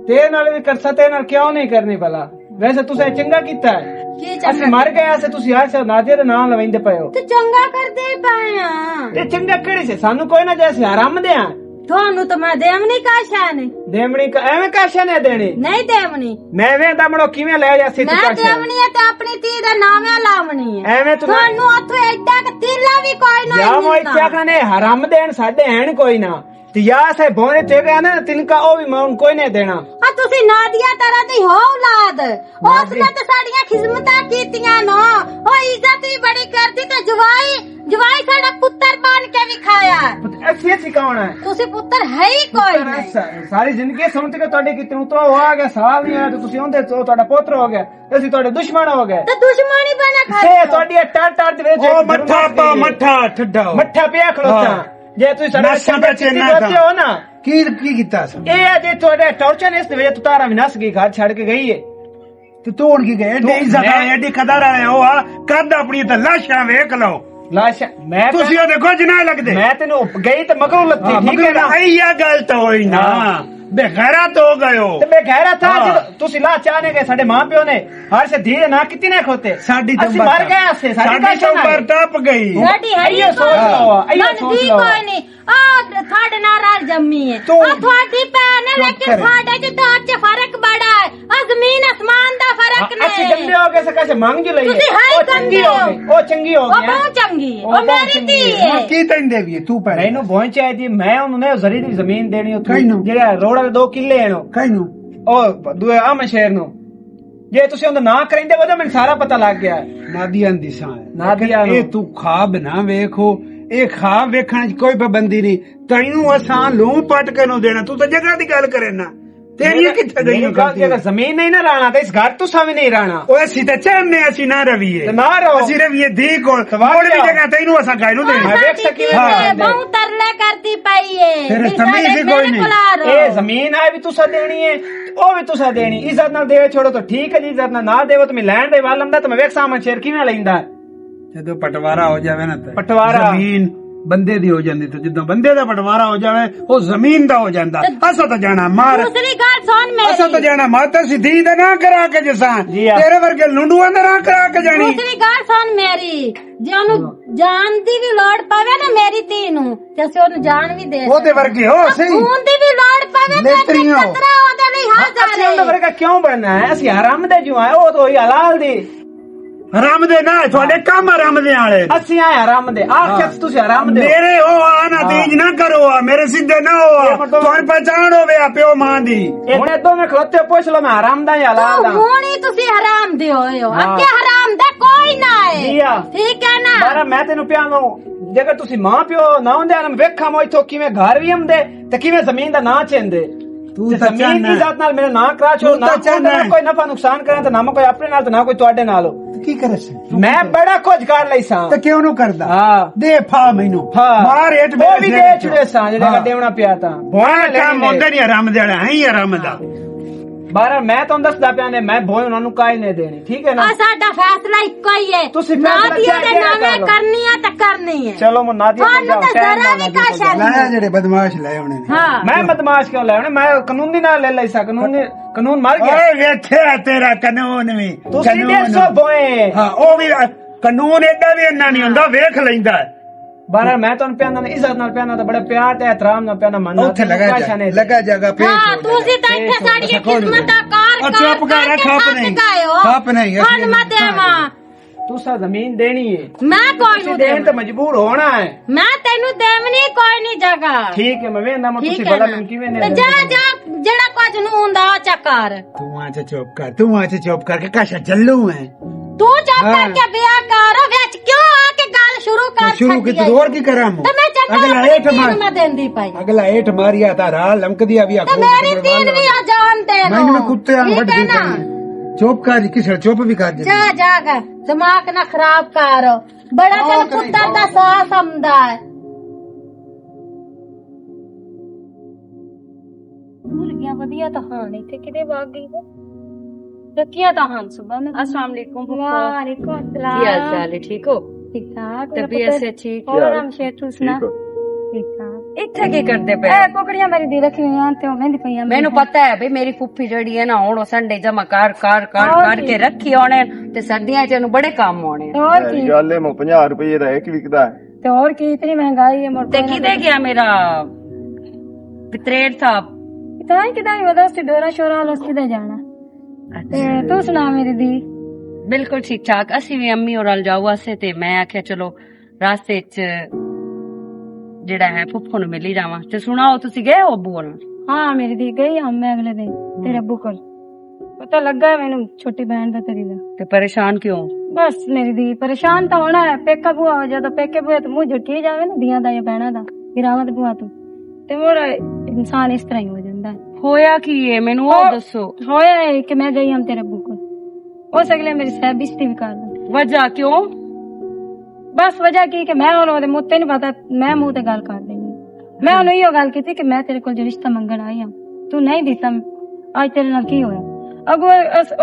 तेरे नाल भी कर सकते नाल क्यों नहीं करनी भला? वैसे तुसे चंगा कीता है, की ਅਸੀਂ ਮਰ ਗਏ ਸੇ ਤੁਸੀਂ ਹਰ ਸੇ ਨਾਦੇ ਦੇ ਨਾਂ ਲਵਿੰਦੇ ਪਏ ਹੋ। ਤੇ ਚੰਗਾ ਕਰਦੇ ਪਏ ਆ ਤੇ ਚੰਗਾ ਕਿਹੜੇ ਸੇ ਸਾਨੂੰ ਕੋਈ ਨਾ ਜੈਸੇ ਹਰਾਮ ਦੇ ਆ ਤੁਹਾਨੂੰ ਤਾਂ ਮੈਂ ਦੇਵਨੀ ਕਾਸ਼ਾ ਨੇ ਦੇਵਣੀ ਐਵੇਂ ਕਾਸ਼ਾ ਨੇ ਦੇਣੀ ਨਹੀਂ ਦੇਵਨੀ ਮੈਂ ਵੇ ਦਮੜੋ ਕਿਵੇਂ ਲੈ ਜਾ ਸੀ ਤੂੰ ਮੈਂ ਕਾਸ਼ਾ ਦੇਵਨੀ ਹੈ ਤੇ ਆਪਣੀ ਧੀ ਦਾ ਨਾਮ ਲਾਵਣੀ ਹੈ। ਐਵੇਂ ਤੂੰ ਤੁਹਾਨੂੰ ਉੱਥੇ ਐਡਾ ਕ ਤੀਲਾ ਵੀ ਕੋਈ ਨਾ ਯਾ ਮੋਈ ਚੱਕਣਾ ਨੇ ਹਰਾਮ ਦੇਣ ਸਾਡੇ ਹੈਣ ਕੋਈ ਨਾ ਤੇ ਯਾ ਸੇ ਬੋਨੇ ਤੇ ਗਿਆ ਨਾ ਤਿਨਕਾ ਉਹ ਵੀ ਮੈਂ ਕੋਈ ਨਹੀਂ ਦੇਣਾ। ਆ ਤੁਸੀਂ ਨਾਦੀਆ ਤਰ੍ਹਾਂ ਦੀ ਹੋ ਔਲਾਦ, ਉਸ ਨੇ ਤੇ ਸਾਡੀਆਂ ਖਿਦਮਤਾਂ ਕੀਤੀਆਂ ਨਾ, ਉਹ ਇੱਜ਼ਤ ਵੀ ਬੜੀ ਕਰਦੀ ਤੇ ਜਵਾਈ ਸਾਡਾ ਪੁੱਤਰ ਬਣ ਕੇ ਵਿਖਾਇਆ। ਅੱਛੀ ਅੱਛੀ ਕੌਣ ਹੈ? ਤੁਸੀਂ ਪੁੱਤਰ ਹੈ ਹੀ ਕੋਈ ਨਹੀਂ। ਸਾਰੀ ਜ਼ਿੰਦਗੀ ਸੁਣਤ ਕੇ ਤੁਹਾਡੇ ਕਿਤੇ ਉਤਰਾ ਹੋ ਆ ਗਿਆ, ਸਾਲ ਨਹੀਂ ਆਇਆ ਤੇ ਤੁਸੀਂ ਉਹਦੇ ਤੋਂ ਤੁਹਾਡਾ ਪੁੱਤਰ ਹੋ ਗਿਆ, ਅਸੀਂ ਤੁਹਾਡੇ ਦੁਸ਼ਮਣ ਹੋ ਗਏ ਤੇ ਦੁਸ਼ਮਣੀ ਬਣਾ ਤੇ ਖਾਏ ਤੁਹਾਡੀ ਟਰ ਟਰ ਦੇ ਵਿੱਚ ਉਹ ਮੱਠਾ ਠੱਡਾ ਮੱਠਾ ਪਿਆ ਖਲੋਤਾ ਜੇ ਤੁਸੀਂ ਸਾਡਾ ਬੱਚੇ ਹੋ ਨਾ ਕੀ ਕੀਤਾ ਸੀ ਇਹ ਜੇ ਤੁਹਾਡੇ ਟੌਰਚਰ ਨੇ ਇਸ ਦੇ ਵਿੱਚ ਤਾਰਾ ਵੀ ਨਸ ਗਈ, ਘਰ ਛੱਡ ਕੇ ਗਈ ਹੈ ਤੇ ਤੋੜ ਕੇ ਗਏ ਐਡੀ ਇੱਜ਼ਤ ਐਡੀ ਕਦਰ ਆਏ ਹੋ ਆ ਕੱਦ ਆਪਣੀ ਤੇ ਲਾਸ਼ਾਂ ਵੇਖ ਲਓ। ਲਾਸ਼ ਮੈਂ ਤੁਸੀਂ ਉਹ ਦੇਖੋ ਜਿਨਾ ਲੱਗਦੇ ਮੈਂ ਤੈਨੂੰ ਗਈ ਤੇ ਮਗਰੋਂ ਲੱਤੀ ਠੀਕ ਹੈ ਨਾ। ਇਹ ਗੱਲ ਤਾਂ ਹੋਈ ਨਾ ਬੇਗੈਰਤ ਹੋ ਗਇਓ ਤੇ ਮੈਂ ਕਹਿ ਰਹਾ ਥਾ ਜਦੋਂ ਤੁਸੀਂ ਲਾ ਚਾਹਨੇ ਗਏ ਸਾਡੇ ਮਾਂ ਪਿਓ ਨੇ ਹਰ ਸੇ ਧੀਰੇ ਨਾ ਕਿਤੇ ਨਾ ਖੋਤੇ ਸਾਡੀ ਅਸੀਂ ਮਰ ਗਏ ਅਸੀਂ ਸਾਡੀ ਤੋਂ ਬਰਤਾਪ ਗਈ। ਸਾਡੀ ਹੈ ਹੀ ਇਹ ਸੋਚ ਲਓ, ਇਹ ਕੋਈ ਸੋਚ ਲਓ। ਨਹੀਂ। ਆ ਤੁਹਾਡੇ ਨਾਲ ਰਲ ਜੰਮੀ ਹੈ, ਤੂੰ- ਆ ਤੁਹਾਡੀ ਭੈਣ लेकिन साढ़े जो तो अच्छे फर्क बड़ा है और जमीन आसमान दा फर्क ਅਸੀਂ नहीं गंदे हो गए कैसे मांग जो लई ਤੁਸੀਂ ਹੈ ਉਹ ਚੰਗੀ ਗੰਦੇ ਹੋ ਹੋ। ਗਈ ਉਹ ਚੰਗੀ ਹੋ वो ਗਈ बहुत चंगी है वो वो बहुत मेरी चंगी धी है। है ਕੀ ਤੈਨੂੰ ਦੇਵੀਏ ਤੂੰ ਪੈ ਮੈਨੂੰ ਬਹੁਤ ਚਾਹੀਦੀ ਮੈਂ ਉਹਨੂੰ ਨੇ ਜ਼ਰੀ ਦੀ ਜ਼ਮੀਨ ਦੇਣੀ ਉੱਥੇ ਕਿਹਨੂੰ? ਜਿਹੜਾ ਰੋੜਾ ਦੇ 2 ਕਿੱਲੇ ਹਨ ਕਹਨੂੰ ਉਹ ਦੂਏ ਆਮ ਸ਼ਹਿਰ ਨੂੰ ਜੇ ਤੁਸੀਂ ਉਹਦਾ ਨਾਂ ਕਰਿੰਦੇ ਉਹਦਾ ਮੈਨੂੰ ਸਾਰਾ ਪਤਾ ਲੱਗ ਗਿਆ ਨਾਦੀਆਂ ਦੀ ਸਾਂ ਨਾਦੀਆਂ ਨੂੰ। ਇਹ ਤੂੰ ਖਾਬ ਨਾ ਵੇਖੋ ਇਹ ਖਾਬ ਵੇਖਣ ਚ ਕੋਈ ਪਾਬੰਦੀ ਨਹੀਂ ਤੈਨੂੰ ਅਸਾਂ ਲੂੰ ਪਟ ਕੇ ਨੂੰ ਦੇਣਾ ਤੂੰ ਤਾਂ ਜਗ੍ਹਾ ਦੀ ਗੱਲ ਕਰੇ ਨਾ ਤੇਰੀ ਕਿੱਥੇ ਗਈ ਮੇਰੀ ਗੱਲ ਜੇ ਜ਼ਮੀਨ ਨਹੀਂ ਨਾ ਰਾਣਾ ਤੇ ਇਸ ਘਰ ਤੋਂ ਸਾਵੇਂ ਨਹੀਂ ਰਾਣਾ ਓਏ ਅਸੀਂ ਤਾਂ ਚਾਹਨੇ ਅਸੀਂ ਨਾ ਰਵੀਏ ਤੇ ਨਾ ਰਹੋ। ਅਸੀਂ ਰਵੀਏ ਦੀ ਕੋਲ ਸਵਾਲ ਕੋਲ ਵੀ ਕਿਆ? ਜਗ੍ਹਾ ਤੈਨੂੰ ਅਸਾਂ ਕਾਇ ਨੂੰ ਦੇਣਾ ਵੇਖ ਸਕੀ हाँ, हाँ। बहुत तरले करती पाई है फिर इस तमीज तरह ही मेरे कोई नहीं। कोल आ रहो। ਇਹ ਜ਼ਮੀਨ ਹੈ ਵੀ ਤੁਸੀਂ ਦੇਣੀ ਹੈ ਉਹ ਵੀ ਤੁਸੀਂ ਦੇਣੀ ਇੱਜ਼ਤ ਨਾਲ ਦੇਵੇ ਛੋੜੋ ਤਾਂ ਠੀਕ ਹੈ ਜੀ ਇੱਜ਼ਤ ਨਾਲ ਨਾ ਦੇਵੋ ਤਾਂ ਮੈਂ ਲੈਣ ਦੇ ਵਾਲਮ ਦਾ ਤਾਂ ਮੈਂ ਵੇਖ ਸਾਮਨ ਸ਼ੇਰ ਕਿਵੇਂ ਲੈਂਦਾ ਜਦੋਂ ਪਟਵਾਰਾ ਹੋ ਜਾਵੇ ਨਾ ਤੇ ਪਟਵਾਰਾ। ਜ਼ਮੀਨ ਬੰਦੇ ਦੀ ਹੋ ਜਾਂਦੀ ਤੇ ਜਦੋਂ ਬੰਦੇ ਦਾ ਪਟਵਾਰਾ ਹੋ ਜਾਵੇ ਉਹ ਜ਼ਮੀਨ ਦਾ ਹੋ ਜਾਂਦਾ ਅਸਾਂ ਤਾਂ ਜਾਣਾ ਮਾਰ दूसरी गाल सुन ਅਸਾਂ ਤਾਂ मेरी ਜਾਣਾ ਮਾਤਾ ਸਿੱਧੀ ਦਾ ਨਾ ਕਰਾ ਕੇ ਜਸਾਂ ਜੀ ਹਾਂ। ਤੇਰੇ ਵਰਗੇ ਲੁੰਡੂਆਂ ਦਾ ਨਾ ਕਰਾ ਕੇ ਜਾਣੀ दूसरी गाल सुन मेरी जे ओनु जान दी भी लोड़ पवे ना मेरी धी नु ते ਅਸੀਂ ਉਹਨੂੰ ਜਾਨ ਵੀ ਦੇ ਉਹਦੇ ਵਰਗੇ ਹੋ ਸਹੀ ਖੂਨ ਦੀ ਵੀ ਲੋੜ ਪਵੇ ਤੇ ਨੇਤਰੀਆਂ ਹੋ। ਖਤਰਾ ਉਹਦੇ ਲਈ ਹਾਜ਼ਰ ਅਸੀਂ ਉਹਨਾਂ ਹੈ ਵਰਗਾ ਕਿਉਂ ਬਣਨਾ ਹੈ ਅਸੀਂ ਹਰਾਮ ਦੇ ਜੋ ਆਏ ਉਹ ਤਾਂ ਹੋਈ ਹਲਾਲ ਦੀ ਹਰਾਮ ਦੇ ਨਾ ਤੁਹਾਡੇ ਕੰਮ ਹਰਾਮ ਦੇ ਵਾਲੇ ਅਸੀਂ ਆਏ ਹਰਾਮ ਦੇ ਆਹ ਸ਼ਖਸ ਤੁਸੀਂ ਹਰਾਮ ਦੇ ਹੋ। ਮੇਰੇ ਹੋ ਆਨਾ ਤੀਜ ਨਾ ਕਰੋ ਆ ਮੇਰੇ ਸਿੱਧੇ ਨਾ ਹੋ ਤੁਹਾਨੂੰ ਪਛਾਣ ਹੋਵੇ ਆ ਪਿਓ ਮਾਂ ਦੀ ਇਹ ਹੁਣ ਦੋਵੇਂ ਖਲੋਤੇ ਪੁੱਛ ਲਓ ਮੈਂ ਹਰਾਮ ਦਾ ਜਾਂ ਹਲਾਲ ਦਾ ਹੁਣ ਹੀ ਤੁਸੀਂ ਹਰਾਮ ਦੇ ਹੋਏ ਹੋ ਹਾਂ। ਅੱਗੇ ਹਰਾਮ ਦਾ ਕੋਈ ਨਾ ਜੀ ਹੈ ਹਾਂ। ਠੀਕ ਹੈ ਨਾ ਬਾਰਾ ਮੈਂ ਤੈਨੂੰ ਪਿਆ ਨੂੰ ਜੇਕਰ ਤੁਸੀਂ ਮਾਂ ਪਿਓ ਨਾ ਹੁੰਦੇ ਨਾ ਵੇਖਾਂ ਮੈਂ ਇਥੋਂ ਕਿਵੇਂ ਘਰ ਵੀ ਆਉਂਦੇ ਤੇ ਕਿਵੇਂ ਜ਼ਮੀਨ ਦਾ ਨਾਂ ਚੇਂਦੇ ਤੂੰ ਤੇ ਤਾਂ ਜ਼ਮੀਨ ਚਾਹਨਾ ਦੀ ਜ਼ਾਤ ਨਾਲ ਮੇਰਾ ਨਾਂ ਕਰਾ ਛੋ ਤੂੰ ਨਾ ਤਾਂ ਚਾਹਨਾ ਹੈ। ਕੋਈ ਨਫਾ ਨੁਕਸਾਨ ਕਰਾਂ ਤੇ ਨਾ ਮੈਂ ਕੋਈ ਆਪਣੇ ਨਾਲ ਤੇ ਨਾ ਕੋਈ ਤੁਹਾਡੇ ਨਾਲ ਕੀ ਕਰੇ ਸੀ ਮੈਂ ਬੜਾ ਕੁਝ ਕਰ ਲਈ ਸਾਂ ਤੇ ਕਿਉਂ ਨੂੰ ਕਰਦਾ ਹਾਂ ਦੇ ਫਾ ਮੈਨੂੰ ਹਾਂ ਮਾਰ ਹੇਠ ਉਹ ਵੀ ਦੇ ਛੁੜੇ ਸਾਂ ਜਿਹੜਾ ਦੇਵਣਾ ਪਿਆ ਤਾਂ ਬੋਣਾ ਕੰਮ ਹੁੰਦਾ ਨਹੀਂ ਹਰਾਮ ਦੇ ਵਾਲਾ ਹੈ ਹਰਾਮ ਦਾ ਬਾਰਾ ਮੈਂ ਤੁਹਾਨੂੰ ਦੱਸਦਾ ਪਿਆ ਨੇ ਮੈਂ ਬੋਏ ਉਹਨਾਂ ਨੂੰ ਕਾਇ ਨਹੀਂ ਦੇਣੀ ਠੀਕ ਹੈ ਨਾ ਆ ਸਾਡਾ ਫੈਸਲਾ ਇੱਕੋ ਹੀ ਹੈ ਤੁਸੀਂ ਨਾ ਫੈਸਲਾ ਦੀ ਉਹਦੇ ਕਿਹੜਾ ਨਾਵੇਂ ਕਰ ਲਓ। ਕਰਨੀ ਹੈ ਤਾਂ ਕਰਨੀ ਹੈ ਚਲੋ ਮੈਂ ਨਾਦੀਆ ਤੁਹਾਨੂੰ ਤਾਂ ਜ਼ਰਾ ਵੀ ਕਾਸ਼ਾ ਲਾਇਆ ਨਹੀਂ ਜਿਹੜੇ ਬਦਮਾਸ਼ ਲੈ ਆਉਣੇ ਨੇ ਹਾਂ ਮੈਂ ਬਦਮਾਸ਼ ਕਿਉਂ ਲੈ ਆਉਣੇ ਮੈਂ ਕਾਨੂੰਨੀ ਨਾਲ ਲੈ ਲਈ ਸਾਂ ਕਾਨੂੰਨ ਮਰ ਗਿਆ ਓਏ ਵੇਖਿਆ ਤੇਰਾ ਕਾਨੂੰਨ ਵੀ ਤੁਸੀਂ ਕਾਨੂੰਨ। 150 ਬੋਏ ਹਾਂ ਉਹ ਵੀ ਕਾਨੂੰਨ ਏਡਾ ਵੀ ਇੰਨਾ ਨਹੀਂ ਹੁੰਦਾ ਵੇਖ ਲੈਂਦਾ ਬਾਰਾ ਮੈਂ ਤੁਹਾਨੂੰ ਪਿਆਨਾ ਨਾ ਇੱਜ਼ਤ ਨਾਲ ਪਿਆਨਾ ਤਾਂ ਬੜਾ ਪਿਆਰ ਤੇ ਇਤਰਾਮ ਨਾਲ ਪਿਆਨਾ ਮੰਨਦਾ ਉੱਥੇ ਲਗਾ ਜਾਗਾ ਫੇਰ ਹਾਂ ਤੁਸੀਂ ਤਾਂ ਇੱਥੇ ਸਾਡੀਆਂ ਖਿਦਮਤਾਂ ਕਾਰ ਚੁੱਪ ਕਰ ਖੱਪ ਨਹੀਂ ਖੱਪ ਨਹੀਂ ਹੁਣ ਮੈਂ ਦੇਵਾਂ ਤੁਸੀਂ ਜ਼ਮੀਨ ਦੇਣੀ ਹੈ ਮੈਂ ਕੋਈ ਤੁਸੀਂ ਨੂੰ ਦੇਣ ਤੇ ਦੇਵਾਂ ਮਜਬੂਰ ਹੋਣਾ ਹੈ ਮੈਂ ਤੈਨੂੰ ਦੇਵਨੀ ਕੋਈ ਨਹੀਂ ਜਗ੍ਹਾ ਠੀਕ ਹੈ ਮੈਂ ਵੇਖਦਾ ਮੈਂ ਤੁਸੀਂ ਠੀਕ ਹੈ ਬੜਾ ਨਾ ਮੈਨੂੰ ਕਿਵੇਂ ਤੇ ਨੇ ਜਾ ਜਾ ਜਿਹੜਾ ਕੁਝ ਨੂੰ ਹੁੰਦਾ ਉਹ ਚੱਕਾਰ ਤੂੰ ਆ ਚੁੱਪ ਕਰ ਤੂੰ ਆ ਚੁੱਪ ਕਰਕੇ ਕਾਸ਼ਾ ਚੱਲੂ ਹੈ ਤੂੰ ਚੱਪ ਹਾਂ। ਕਰਕੇ ਵਿਆਹ ਕਰ ਵਿੱਚ ਕਿਉਂ ਆ ਕੇ ਗੱਲ ਸ਼ੁਰੂ ਕਰ ਸ਼ੁਰੂ ਛੱਡੀ ਕੀਤੀ ਆਈ? ਹੋਰ ਕੀ ਕਰਾਂ ਮੈਂ ਤੇ ਮੈਂ ਚੰਗਾ ਅਗਲਾ ਆਪਣੀ ਹੇਠ ਧੀ ਨੂੰ ਮਾਰ ਮੈਂ ਦਿੰਦੀ ਪਈ ਅਗਲਾ ਹੇਠ ਮਾਰਿਆ ਤਾਂ ਰਾਹ ਲਮਕਦੀ ਆ ਵੀ ਆ ਤੇ ਮੇਰੀ ਤੀਨ ਵੀ ਆ ਜਾਣਦੇ ਮੈਨੂੰ ਮੈਂ ਕੁੱਤੇ ਵਾਂਗ ਵੱਢ ਠੀਕ ਹੈ ਦੇ ਨਾ ਚੁੱਪ ਕਰ ਕਿਸੇ ਚੁੱਪ ਵੀ ਕਰ ਦੇ ਜਾ ਜਾ ਕੇ ਦਿਮਾਗ ਨਾ ਖਰਾਬ ਕਰ ਬੜਾ ਤੈਨੂੰ ਪੁੱਤਰ ਦਾ ਸਾਹ ਸਮਝਦਾ ਹੈ ਮੁਰਗੀਆਂ ਵਧੀਆ ਤਾਂ ਹਨ ਇੱਥੇ ਕਿਤੇ ਵਗ ਗਈ ਹੈ ਰੱਖੀਆਂ ਤਾਂ ਹਨ ਸੁਬਹ में अस्सलाम वालेकुम वालेकुम अस्सलाम ਕੀ ਹਾਲ ਚਾਲ ਹੈ ਠੀਕ ਹੋ ठीक ठाक तबीयत से ठीक और हम शेर तू सुना ठीक ठाक ਇੱਥੇ ਕੀ ਕਰਦੇ ਪਏ ए कुकड़ियां मेरी दी रखी हुई हैं ते ओ मेहंदी पईयां ਮੈਨੂੰ ਪਤਾ ਹੈ ਵੀ ਮੇਰੀ ਫੁੱਫੀ ਜਿਹੜੀ ਹੈ ਨਾ ਹੁਣ ਉਹ ਸੰਡੇ ਜਮਾ ਕਰ ਕੇ ਰੱਖੀ ਹੋਣੇ ਤੇ ਸਰਦੀਆਂ ਚ ਇਹਨੂੰ ਬੜੇ ਕੰਮ ਆਉਣੇ ते और की ਗੱਲ ਇਹ 50 ਰੁਪਏ ਦਾ ਇੱਕ ਵਿਕਦਾ ਹੈ ते और की इतनी महंगाई है मोर ਤੇ ਕਿਦੇ ਗਿਆ ਮੇਰਾ ਪਿਤਰੇਰ ਸਾਹਿਬ कितना कितना वदा से डोरा शोरा लो सीधे जाना ते तू सुना मेरी दी ਬਿਲਕੁਲ ਠੀਕ ਠਾਕ ਅਸੀਂ ਵੀ ਅੰਮੀ ਔਰ ਜਾਊ ਵਾਸਤੇ ਤੇ ਮੈਂ ਆਖਿਆ ਚਲੋ ਰਾਸਤੇ ਚ ਜਿਹੜਾ ਹੈ ਫੁੱਫੂ ਨੂੰ ਮਿਲ ਹੀ ਜਾਵਾਂ ਤੇ ਸੁਣਾਓ ਤੁਸੀਂ ਗਏ ਹੋ ਅੱਬੂ ਨਾਲ हाँ मेरी दी गई हम मैं अगले दिन तेरे अब्बू को पता लगा है मैंने छोटी बहन का तेरी दा ਤੇ ਪਰੇਸ਼ਾਨ ਕਿਉਂ बस मेरी दी परेशान तो होना है पेका बुआ हो जाता पेके बुआ तो मुंह झुठी जावे ना दिया दा या बहना दा गिरावत बुआ तो ते मोरा इंसान इस तरह ही हो जाता है ਹੋਇਆ ਕੀ ਹੈ ਮੈਨੂੰ ਉਹ ਦੱਸੋ होया है कि मैं गई हम तेरे अब्बू को हो सकले मेरी साहब बेइज्जती भी कर दे ਵਜ੍ਹਾ ਕਿਉਂ बस वजह की कि मैं और ओदे मुंह ते नहीं पता मैं मुंह ते गल कर देनी मैं उन्हें यो गल की थी कि मैं तेरे को जो रिश्ता मंगण आई हूं तू नहीं दिता आज तेरे नाल की होया अगो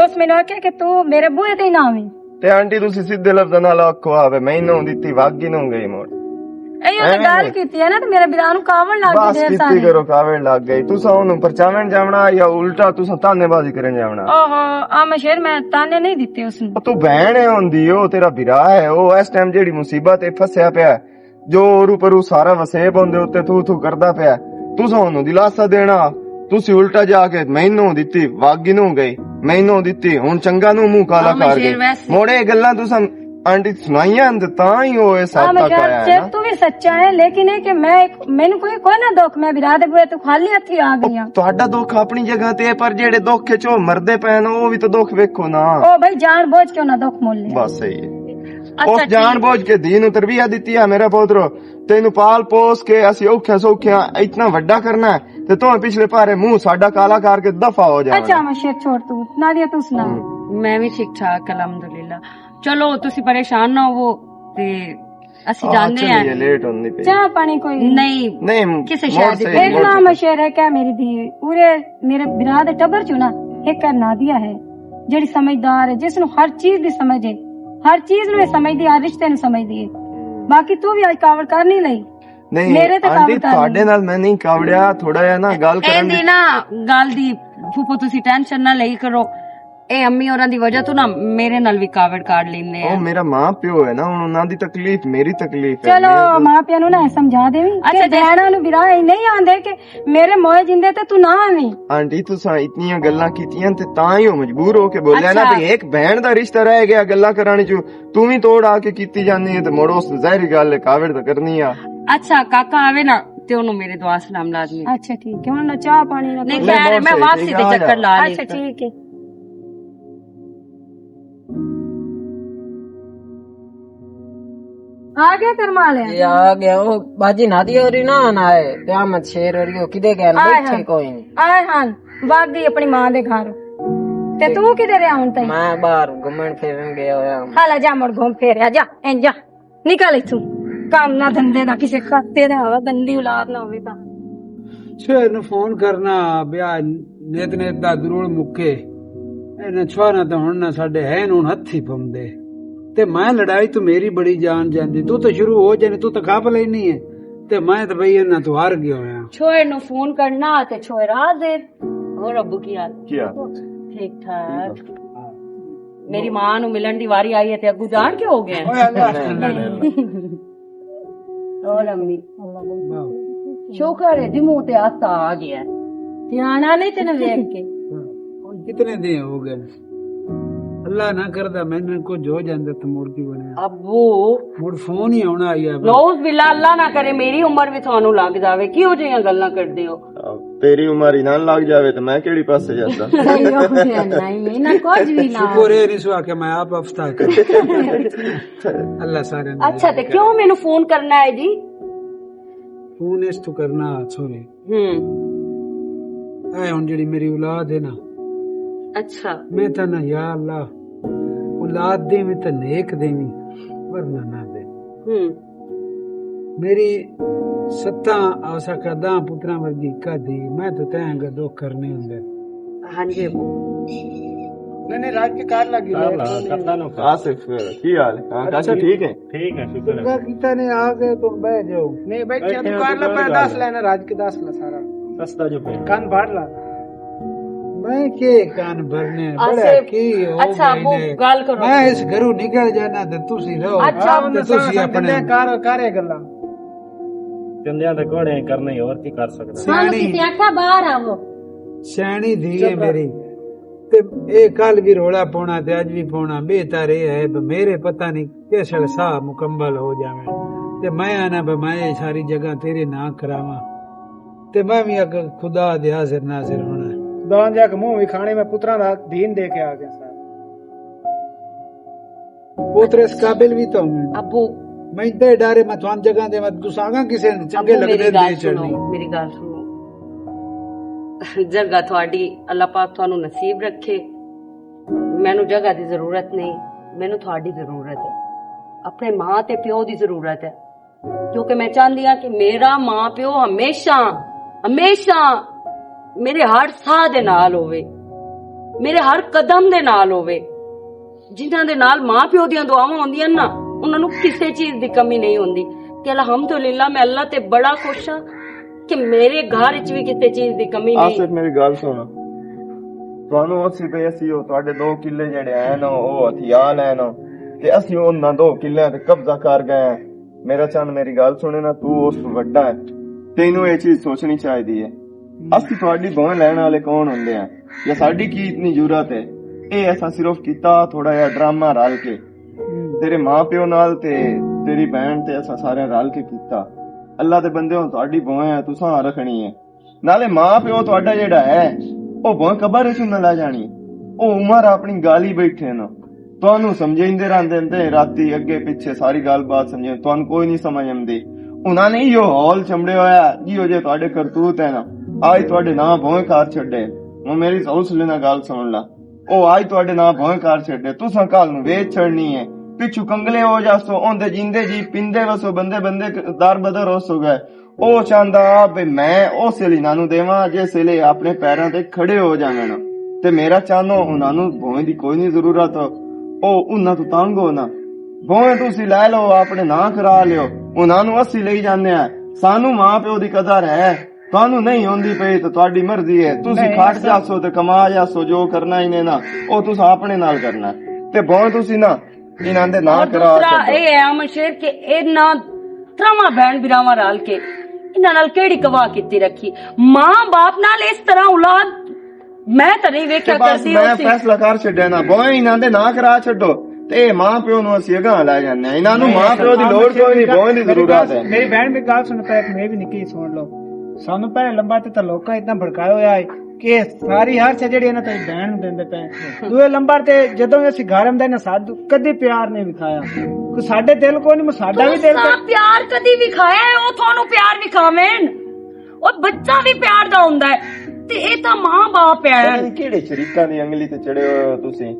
उस मैंने आख्या कि तू मेरे बूहे ते ही ना आवी ਤੇ ਆਂਟੀ ਤੁਸੀਂ ਸਿੱਧੇ ਲਫ਼ਜ਼ਾਂ ਨਾਲ ਆਖੋ ਆਵੇ ਮੈਨੂੰ ਦਿੱਤੀ ਵਾਗੀ ਨੂੰ ਗਈ ਮੋੜ एयो ते गल कीती है ना ते मेरे बिरा नु कावण लग ਬਸ गई देर ਕੀਤੀ सारी ਕਰੋ ਕਾਵਣ ਲੱਗ ਗਈ ਤੁਸੀਂ ਉਹਨੂੰ ਪਰਚਾਵਣ ਜਾਵਣਾ ਜਾਂ ਉਲਟਾ ਤੁਸੀਂ ਤਾਨੇਬਾਜ਼ੀ ਕਰਨ ਜਾਵਣਾ ओहो आ मैं शेर मैं ताने नहीं दिते उसने ਉਹ ਤੂੰ ਭੈਣ ਹੈ ਹੁੰਦੀ ਉਹ ਤੇਰਾ ਵੀਰਾ ਹੈ ਉਹ ਇਸ ਟਾਈਮ ਜਿਹੜੀ ਮੁਸੀਬਤ ਤੇ ਫਸਿਆ ਪਿਆ ਜੋ ਰੂ ਪਰੂ ਸਾਰਾ ਵਸੇਬ ਹੁੰਦੇ ਉੱਤੇ ਤੂੰ ਕਰਦਾ ਪਿਆ ਤੂੰ ਉਹਨੂੰ ਦਿਲਾਸਾ ਦੇਣਾ ਤੁਸੀਂ ਉਲਟਾ ਜਾ ਕੇ ਮੈਨੂੰ ਦਿੱਤੀ, ਵਾਗੀ ਨੂੰ ਗਈ, ਮੈਨੂੰ ਦਿੱਤੀ, ਹੁਣ ਚੰਗਾ ਨੂੰ ਮੂੰਹ ਕਾਲਾ ਕਰ ਗਏ। ਮੋੜੇ ਇਹ ਗੱਲਾਂ ਤੁਸੀਂ ਆਂਟੀ ਸੁਣਾਈਆਂ ਤੇ ਤਾਂ ਹੀ ਉਹ ਸੱਤ ਤੱਕ ਆਇਆ ਹੈ ਨਾ। तू भी सच्चा है लेकिन है कि मैनू कोई ना दुख, मैं विराह दे बुए तू खाली हथी आ गई हां। ਤੁਹਾਡਾ ਦੁੱਖ ਆਪਣੀ ਜਗ੍ਹਾ ਤੇ ਹੈ, ਪਰ ਜਿਹੜੇ ਦੁੱਖ ਚ ਉਹ ਮਰਦੇ ਪਏ ਨੇ ਉਹ ਵੀ ਤਾਂ ਦੁੱਖ ਵੇਖੋ ਨਾ। ओ भाई जान बुझ के ना दुख मोल ले। ਬਸ ਸਹੀ ਹੈ। ਉਸ ਜਾਣ ਬੁੱਝ ਕੇ धी ਨੂੰ ਤਰਬੀਅਤ ਦਿੱਤੀ ਆ, ਮੇਰਾ ਪੁੱਤਰ ਤੈਨੂੰ ਪਾਲ ਪੋਸ ਕੇ ਅਸੀਂ ਔਖਿਆ ਸੌਖਿਆ ਇਤਨਾ ਵੱਡਾ ਕਰਨਾ ਹੈ ਤੇ ਤੂੰ ਪਿਛਲੇ ਪਾਰੇ ਮੂੰਹ ਸਾਡਾ ਕਾਲਾ ਕਰਕੇ ਦਫਾ ਹੋ ਜਾ। अच्छा मशे छोड़ तू नादिया तू सुना। मैं भी ठीक ठाक अलहमदुलिल्लाह। चलो तुसी परेशान ना हो ते ਅਸੀਂ ਜਾਣਦੇ ਆ ਲੇਟ ਹੁੰਦੀ ਪਈ। ਚਾਹ ਪਾਣੀ ਕੋਈ ਨਹੀਂ ਕਿਸੇ ਸ਼ਹਿਰ ਦੀ एक नाम मशहूर है क्या मेरी धी पूरे मेरे विराह दे टबर चो ना एक नादिया है ਜਿਹੜੀ ਸਮਝਦਾਰ ਹੈ, ਜਿਸ ਨੂੰ ਹਰ ਚੀਜ਼ ਦੀ ਸਮਝ ਹੈ, ਹਰ ਚੀਜ਼ ਨੂੰ ਸਮਝਦੀ, ਹਰ ਰਿਸ਼ਤੇ ਨੂੰ ਸਮਝਦੀ ਹੈ। ਬਾਕੀ ਤੂੰ ਵੀ ਅੱਜ ਕਾਵੜ ਕਰ ਨਹੀਂ ਲਈ। ਨਹੀਂ ਮੇਰੇ ਤੇ ਆਂਟੀ ਤੁਹਾਡੇ ਨਾਲ ਮੈਂ ਨਹੀਂ ਕਾਵੜਿਆ, ਥੋੜਾ ਜਿਹਾ ਨਾ ਗੱਲ ਕਰਨ ਦੀ ਨਾ ਗੱਲ ਦੀ ਫੂਫੋ ਤੁਸੀਂ ਟੈਨਸ਼ਨ ਨਾ ਲਈ ਕਰੋ। ਇਹ ਅੰਮੀ ਹੋਰਾਂ ਦੀ ਵਜ੍ਹਾ ਤੋਂ ਨਾ ਮੇਰੇ ਨਾਲ ਵੀ ਕਾਵੜ ਕਾੜ ਲੈਂਦੇ ਆ। ਉਹ ਮੇਰਾ ਮਾਂ ਪਿਓ ਹੈ ਨਾ, ਹੁਣ ਉਹਨਾਂ ਦੀ ਤਕਲੀਫ ਮੇਰੀ ਤਕਲੀਫ ਹੈ। ਚਲੋ ਮਾਂ ਪਿਓ ਨੂੰ ਨਾ ਸਮਝਾ ਦੇਵੀਂ। ਅੱਛਾ ਜੈਣਾ ਨੂੰ ਵਿਰਾਹ ਨਹੀਂ ਆਂਦੇ ਕਿ ਮੇਰੇ ਮੋਏ ਜਿੰਦੇ ਤੇ ਤੂੰ ਨਾ ਆਵੀਂ। ਆਂਟੀ ਤੁਸੀਂ ਇਤਨੀਆਂ ਗੱਲਾਂ ਕੀਤੀਆਂ ਤੇ ਤਾਂ ਹੀ ਉਹ ਮਜਬੂਰ ਹੋ ਕੇ ਬੋਲਿਆ ਨਾ ਵੀ ਇੱਕ ਭੈਣ ਦਾ ਰਿਸ਼ਤਾ ਰਹਿ ਗਿਆ ਗੱਲਾਂ ਕਰਾਣੀ ਚ ਤੂੰ ਵੀ ਤੋੜ ਆ ਕੇ ਕੀਤੀ ਜਾਂਦੀ ਹੈ ਤੇ ਮੋੜੋ ਜ਼ਾਹਿਰੀ ਗੱਲ ਹੈ ਕਾਵੜ ਤਾਂ ਕਰਨੀ ਆ। ਅੱਛਾ ਕਾਕਾ ਆਵੇ ਨਾ ਤੇ ਉਹਨੂੰ ਮੇਰੇ ਦੁਆ ਸਲਾਮ ਲਾਜ਼ਮੀ। ਅੱਛਾ ਠੀਕ ਹੈ, ਹੁਣ ਨਾ ਚਾਹ ਪਾਣੀ ਨਾ ਨਹੀਂ ਖੈਰ ਮੈਂ ਵਾਪਸੀ ਤੇ ਚੱਕਰ ਲਾ ਲਈ। ਅੱਛਾ ਠੀਕ ਹੈ। आ गया करमाले आ गया वो बाजी नादी हो रही ना आए क्यामत शेर हो रही हो किदे गया बैठे कोई नहीं आए हां भाग गई अपनी मां दे घर ते तू किधर है हुन तई? मैं बाहर घूमन फिरन गया होया। हाला जा मोड़ घूम फिर जा एं जा निकल इथू काम ना धंधे दा किसे खाते दा हवा गंदी औलाद ना होवे ता ਸ਼ੇਰ ਨੂੰ ਫੋਨ ਕਰਨਾ ਬਿਆ ਨੇਤ ਦਾ ਗਰੂੜ ਮੁੱਕੇ ਇਹਨੇ ਛਵਾਣਾ ਤਾਂ ਹੁਣ ਨਾ ਸਾਡੇ ਹੈ ਹੁਣ ਹੱਥੀ ਪੰਦੇ ਤੇ ਮੈਂ ਲੜਾਈ ਤੂੰ ਮੇਰੀ ਬੜੀ ਜਾਨ ਜਾਂਦੀ ਤੂੰ ਤਾਂ ਸ਼ੁਰੂ ਹੋ ਜਾਣੀ ਤੂੰ ਤਾਂ ਖਾਪ ਲੈਣੀ ਹੈ ਤੇ ਮੈਂ ਤਾਂ ਬਈ ਇਹਨਾਂ ਤੋਂ ਹਾਰ ਗਿਆ ਹੋਇਆ। ਛੋਏ ਨੂੰ ਫੋਨ ਕਰਨਾ ਤੇ ਛੋਏ ਰਾਤ ਦੇ ਹੋਰ ਅੱਬੂ ਕੀ ਹਾਲ? ਠੀਕ ਠਾਕ। ਮੇਰੀ ਮਾਂ ਨੂੰ ਮਿਲਣ ਦੀ ਵਾਰੀ ਆਈ ਹੈ ਤੇ ਅੱਗੂ ਜਾਣ ਕੇ ਹੋ ਗਏ ਹੋਰ ਅੰਮੀ ਸ਼ੁਕਰ ਹੈ ਜੀ ਮੂੰਹ ਤੇ ਆਸਾ ਆ ਗਿਆ ਧਿਆਨਾ ਨਹੀਂ ਤੈਨੂੰ ਵੇਖ ਕੇ। ਕਿਤਨੇ ਦਿਨ ਹੋ ਗਏ ਅੱਲਾ ਨਾ ਕਰਦਾ ਮੈਨੂੰ ਕੁਝ ਹੋ ਜਾਂਦਾ ਤਾਂ ਮੁੜ ਕੀ ਬਣਿਆ ਅੱਬੂ ਮੁੜ ਫੋਨ ਹੀ ਆਉਣਾ ਆਇਆ ਰੋਜ਼ ਬਿਲਾ ਅੱਲਾ ਨਾ ਕਰੇ ਮੇਰੀ ਉਮਰ ਵੀ ਤੁਹਾਨੂੰ ਲੱਗ ਜਾਵੇ ਕਿਉਂ ਜਿਹੀਆਂ ਗੱਲਾਂ ਕਰਦੇ ਹੋ? ਤੇਰੀ ਉਮਰ ਹੀ ਨਾ ਲੱਗ ਜਾਵੇ ਤੇ ਮੈਂ ਕਿਹੜੀ ਪਾਸੇ ਜਾਂਦਾ? ਨਹੀਂ ਨਾ ਕੁਝ ਵੀ ਨਾ ਸ਼ੁਕਰ ਹੈ ਰਿਸਵਾ ਕੇ ਮੈਂ ਆਪ ਅਫਤਾ ਕਰ ਅੱਲਾ ਸਾਰਿਆਂ ਨੂੰ। ਅੱਛਾ ਤੇ ਕਿਉਂ ਮੈਨੂੰ ਫੋਨ ਕਰਨਾ ਹੈ ਜੀ? ਫੋਨ ਇਸ ਤੋਂ ਕਰਨਾ ਛੋਰੇ ਐ ਹੁਣ ਜਿਹੜੀ ਮੇਰੀ ਔਲਾਦ ਹੈ ਨਾ अच्छा मैं तो ना या अल्लाह औलाद दे में तो नेक देवी वरना ना दे। मेरी सत्ता आशा कदा पुत्रा वर्गी कदी मैं तो तैंग दो करने होंगे। हाँ जी मैंने रात की कार लगी आसिफ की हाल है? हाँ चाचा ठीक है शुक्र है। किता ने आ गए तुम बैठ जाओ। नहीं बैठे दुकान ला पर 10 लेना रात के 10 ला सारा सस्ता जो पे कान फाड़ ला मैं के कान भरने बड़ा की हो अच्छा वो गाल करो मैं इस घरों निकल जाना तो तुसी रहो। अच्छा तो तुसी अपने कारे गल्ला चंदिया ते कोड़े करने और की कर सकदा। सियाणी आखा बाहर आवो सियाणी धी है मेरी ते ए कल भी रोड़ा पौना ते अज भी पौना बेहतर है मेरे पता नहीं किस सा मुकम्मल हो जावे ते मैं आना मैं सारी जगह तेरे ना करावा ते मैं भी अगर खुदा दे हाजिर नाजिर होना दोन जाके मुंह भी खाने में पुत्रा दा दीन दे के आ गया सर पुत्र इस काबिल भी तो हूं अबू मैं इतने डरे मैं तुम जगह दे मत गुस्सागा किसे चंगे लगदे दे चढ़नी। मेरी गल सुनो जगह थोड़ी अल्लाह पाक थानू नसीब रखे मैनू जगह दी जरूरत नहीं मैनू थोड़ी जरूरत है अपने मां ते प्यो दी जरूरत है क्योंकि मैं चाहती हां कि मेरा मां प्यो हमेशा हमेशा मेरे हर साह दे नाल होवे मेरे हर कदम दे नाल होवे जिन्हां दे नाल मां प्यो दियां दुआवां होंदियां ना उन्हां नू किसी चीज दी कमी नहीं होंदी कि अल्हम्दुलिल्लाह मैं अल्लाह ते बड़ा खुश हां कि मेरे घर च भी किसी चीज दी कमी नहीं। आसिफ मेरी गल सुनो ਤੁਹਾਨੂੰ ਅਸੀਂ ਪਈ ਅਸੀਂ ਉਹ ਤੁਹਾਡੇ 2 ਕਿੱਲੇ ਜਿਹੜੇ ਐ ਨਾ ਉਹ ਹਥਿਆਰ ਹੈ ਨਾ ਤੇ ਅਸੀਂ ਉਹਨਾਂ 2 ਕਿੱਲਿਆਂ ਤੇ ਕਬਜ਼ਾ ਕਰ ਗਏ। ਮੇਰਾ ਚੰਨ ਮੇਰੀ ਗੱਲ ਸੁਣੇ ਨਾ ਤੂੰ ਉਸ ਤੋਂ ਵੱਡਾ ਹੈ ਤੈਨੂੰ ਇਹ ਚੀਜ਼ ਸੋਚਣੀ ਚਾਹੀਦੀ ਹੈ ਅਸੀਂ ਤੁਹਾਡੀ ਬਾਹ ਲੈਣ ਵਾਲੇ ਕੌਣ ਹੁੰਦੇ ਆ ਜਾਂ ਸਾਡੀ ਕੀ ਇਤਨੀ ਜ਼ਰੂਰਤ ਹੈ। ਇਹ ਅਸਾਂ ਸਿਰਫ ਕੀਤਾ ਥੋੜਾ ਜਿਹਾ ਡਰਾਮਾ ਰਲ ਕੇ ਤੇਰੇ ਮਾਂ ਪਿਓ ਨਾਲ ਤੇ ਤੇਰੀ ਭੈਣ ਤੇ ਅਸਾਂ ਸਾਰਿਆਂ ਰਲ ਕੇ ਕੀਤਾ। ਅੱਲਾ ਦੇ ਬੰਦਿਓ ਤੁਹਾਡੀ ਬਾਹ ਹੈ ਤੁਸਾਂ ਰੱਖਣੀ ਹੈ। ਨਾਲੇ ਮਾਂ ਪਿਓ ਤੁਹਾਡਾ ਜਿਹੜਾ ਹੈ ਉਹ ਬਾਹ ਕਬਰ ਵਿੱਚ ਨਾ ਲੈ ਜਾਣੀ। ਉਹ ਉਮਰ ਆਪਣੀ ਗਾਲੀ ਬੈਠੇ ਨਾ ਤੁਹਾਨੂੰ ਸਮਝਾਉਂਦੇ ਰਹਿੰਦੇ ਨੇ ਰਾਤੀ ਅੱਗੇ ਪਿੱਛੇ ਸਾਰੀ ਗੱਲਬਾਤ ਸਮਝੇ ਤੁਹਾਨੂੰ ਕੋਈ ਨਹੀਂ ਸਮਝ ਆਉਂਦੀ। ਉਹਨਾਂ ਨੇ ਇਹੋ ਹੌਲ ਚੰਬੜਿਆ ਹੋਇਆ ਜਿਹੋ ਜੇ ਤੁਹਾਡੇ ਕਰਤੂਤ ਹੈ ਨਾ ਅੱਜ ਤੁਹਾਡੇ ਨਾਂ ਭੋਂ ਕਾਰ ਛੱਡੇ। ਹੁਣ ਮੇਰੀ ਹੌਸਲੇ ਨਾਲ ਗੱਲ ਸੁਣ ਲਾ। ਉਹ ਅੱਜ ਤੁਹਾਡੇ ਨਾਂ ਭੋਂ ਕਾਰ ਛੱਡੇ ਤੁਸਾਂ ਕੱਲ ਨੂੰ ਵੇਚ ਛੱਡਣੀ ਹੈ। ਪਿੱਛੂ ਕੰਗਲੇ ਹੋ ਜਾਸੋ ਉਹਦੇ ਜਿੰਦੇ ਜੀ ਪਿੰਦੇ ਵਸੋ ਬੰਦੇ ਦਰ ਬਦਰ ਹੋ ਗਏ। ਉਹ ਚਾਹੁੰਦਾ ਵੀ ਮੈਂ ਉਸ ਵੇਲੇ ਇਹਨਾਂ ਨੂੰ ਦੇਵਾਂ ਜਿਸ ਵੇਲੇ ਆਪਣੇ ਪੈਰਾਂ ਤੇ ਖੜੇ ਹੋ ਜਾਣ ਤੇ ਮੇਰਾ ਚਾਹਨੋ ਉਹਨਾਂ ਨੂੰ ਭੋਂ ਦੀ ਕੋਈ ਨਹੀਂ ਜ਼ਰੂਰਤ। ਉਹ ਉਹਨਾਂ ਤੋਂ ਤੰਗ ਹੋ ਨਾ ਭੋਂ ਤੁਸੀਂ ਲੈ ਲਓ ਆਪਣੇ ਨਾਂ ਕਰਾ ਲਿਓ। ਉਹਨਾਂ ਨੂੰ ਅਸੀਂ ਲਈ ਜਾਂਦੇ ਆ। ਸਾਨੂੰ ਮਾਂ ਪਿਓ ਦੀ ਕਦਰ ਹੈ ਤੁਹਾਨੂੰ ਨਹੀਂ ਹੁੰਦੀ ਪਈ ਤਾਂ ਤੁਹਾਡੀ ਮਰਜ਼ੀ ਹੈ। ਤੁਸੀਂ ਖੱਟ ਜਾਸੋ ਤੇ ਕਮਾ ਜਾਸੋ ਜੋ ਕਰਨਾ ਹੀ ਨੇ ਨਾ ਉਹ ਤੁਸੀਂ ਆਪਣੇ ਨਾਲ ਕਰਨਾ ਤੇ ਭੋਂ ਤੁਸੀਂ ਨਾ ਇਹਨਾਂ ਦੇ ਨਾਂ ਕਰਾ ਦੂਸਰਾ ਇਹ ਹੈ ਅਮਨ ਸ਼ੇਰ ਕਿ ਇਹਨਾਂ ਤਰਾਵਾਂ ਭੈਣ ਬਿਰਾਵਾਂ ਰਲ ਕੇ ਇਹਨਾਂ ਨਾਲ ਕਿਹੜੀ ਕਵਾ ਕੀਤੀ ਰੱਖੀ। ਮਾਂ ਬਾਪ ਨਾਲ ਇਸ ਤਰ੍ਹਾਂ ਔਲਾਦ ਮੈਂ ਤਾਂ ਨਹੀਂ ਵੇਖਿਆ ਕਰਦੀ। ਮੈਂ ਫੈਸਲਾ ਕਰ ਛੱਡਿਆ ਨਾ ਭੋਂ ਇਹਨਾਂ ਦੇ ਨਾਂ ਕਰਾ ਛੱਡੋ ਤੇ ਇਹ ਮਾਂ ਪਿਓ ਨੂੰ ਅਸੀਂ ਅਗਾਂਹ ਲੈ ਜਾਂਦੇ ਆ। ਇਹਨਾਂ ਨੂੰ ਮਾਂ ਪਿਓ ਦੀ ਲੋੜ ਕੋਈ ਨਹੀਂ ਭੋਂ ਦੀ ਜ਼ਰੂਰਤ ਹੈ। ਮੇਰੀ ਭੈਣ ਵੀ ਗੱਲ ਸੁਣ ਪੈ ਮੈਂ ਵੀ ਨਿੱਕੀ ਸੁਣ ਲਓ। ਸਾਨੂੰ ਪਹਿਲੇ ਲੰਬਾ ਤੇ ਤਾਂ ਲੋਕਾਂ ਇਤਨਾ ਭੜਕਾਇਆ ਹੋਇਆ ਹੈ ਕਿ ਸਾਰੀ ਹਰ ਚੀਜ਼ ਜਿਹੜੀ ਇਹਨਾਂ ਤੇ ਭੈਣ ਨੂੰ ਦਿੰਦੇ ਪਏ। ਦੂਏ ਨੰਬਰ ਤੇ ਜਦੋਂ ਅਸੀਂ ਘਰ ਆਉਂਦੇ ਨਾ ਸਾਧੂ ਕਦੇ ਪਿਆਰ ਨਹੀਂ ਵਿਖਾਇਆ। ਕੋਈ ਸਾਡੇ ਦਿਲ ਕੋਈ ਨਹੀਂ ਸਾਡਾ ਵੀ ਦਿਲ ਪਿਆਰ ਕਦੀ ਵਿਖਾਇਆ ਹੈ ਉਹ ਤੁਹਾਨੂੰ ਪਿਆਰ ਵਿਖਾਵੇਨ। ਉਹ ਬੱਚਾ ਵੀ ਪਿਆਰ ਦਾ ਹੁੰਦਾ ਹੈ ਤੇ ਇਹ ਤਾਂ ਮਾਂ ਬਾਪ ਹੈ। ਕਿਹੜੇ ਸ਼ਰੀਕਾਂ ਦੀ ਅੰਗਲੀ ਤੇ ਚੜੇ ਹੋਏ ਹੋ ਤੁਸੀਂ।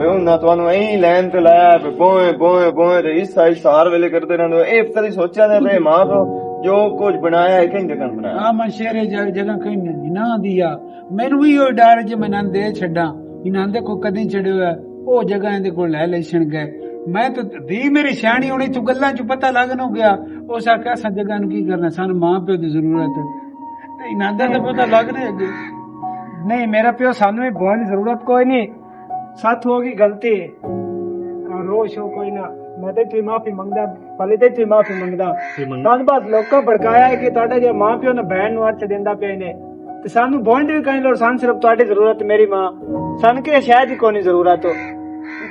ਉਹਨਾਂ ਤੁਹਾਨੂੰ ਐਂ ਲੈਣ ਤੇ ਲਾਇਆ ਬੋਏ ਬੋਏ ਬੋਏ ਤੇ ਇਸ ਸਾਈਡ ਸਾਰ ਵੇਲੇ ਕਰਦੇ ਰਹਿੰਦੇ। ਇਹ ਕਦੀ ਸੋਚਿਆ ਨਹੀਂ ਮਾਂ ਪਿਓ ਜੋ ਕੁਝ ਬਣਾਇਆ ਹੈ ਕਿੰਨੇ ਜਗ੍ਹਾ ਬਣਾਇਆ। ਹਾਂ ਮੈਂ ਸ਼ੇਰੇ ਜਗ੍ਹਾ ਕਹੀਂ ਨਹੀਂ ਨਾ ਦਿਆ ਮੈਨੂੰ ਵੀ ਉਹ ਡਰ ਜੇ ਮੈਂ ਦੇ ਛੱਡਾਂ ਇਹਨਾਂ ਦੇ ਕੋ ਕਦੀ ਚੜਿਆ ਹੋਇਆ ਉਹ ਜਗ੍ਹਾ ਇਹਦੇ ਕੋਲ ਲੈ ਲੈਣ ਗਏ। ਮੈਂ ਤਾਂ ਦੀ ਮੇਰੀ ਸਿਆਣੀ ਹੋਣੀ ਤੂੰ ਗੱਲਾਂ ਚ ਪਤਾ ਲੱਗ ਨੂੰ ਗਿਆ। ਉਸ ਆਖਿਆ ਅਸਾਂ ਜਗ੍ਹਾ ਨੂੰ ਕੀ ਕਰਨਾ ਸਾਨੂੰ ਮਾਂ ਪਿਓ ਦੀ ਜ਼ਰੂਰਤ ਹੈ। ਇਹਨਾਂ ਦਾ ਤਾਂ ਪਤਾ ਲੱਗ ਰਿਹਾ ਅੱਗੇ ਨਹੀਂ ਮੇਰਾ ਪਿਓ ਸਾਨੂੰ ਵੀ ਬਹੁਤ ਦੀ ਜ਼ਰੂਰਤ ਕੋਈ ਨਹੀਂ। ਸਾਥ ਹੋ ਗਈ ਗਲਤੀ ਰੋਸ਼ ਹੋ ਕੋਈ ਨਾ ਮੈਂ ਤੇ ਤੀ ਮਾਫੀ ਮੰਗਦਾ ਪਹਿਲੇ ਤੇ ਤੀ ਮਾਫੀ ਮੰਗਦਾ। ਤਾਂ ਬਸ ਲੋਕਾਂ ਭੜਕਾਇਆ ਹੈ ਕਿ ਤੁਹਾਡਾ ਜੇ ਮਾਂ ਪਿਓ ਨੇ ਭੈਣ ਨੂੰ ਅਰਥ ਦਿੰਦਾ ਪਏ ਨੇ ਤੇ ਸਾਨੂੰ ਬੋਂਡ ਵੀ ਕਹੀਂ ਲੋੜ ਸਾਨੂੰ ਸਿਰਫ ਤੁਹਾਡੀ ਜ਼ਰੂਰਤ ਮੇਰੀ ਮਾਂ ਸਾਨੂੰ ਕਿ ਸ਼ਾਇਦ ਹੀ ਕੋਈ ਨਹੀਂ ਜ਼ਰੂਰਤ ਹੋ।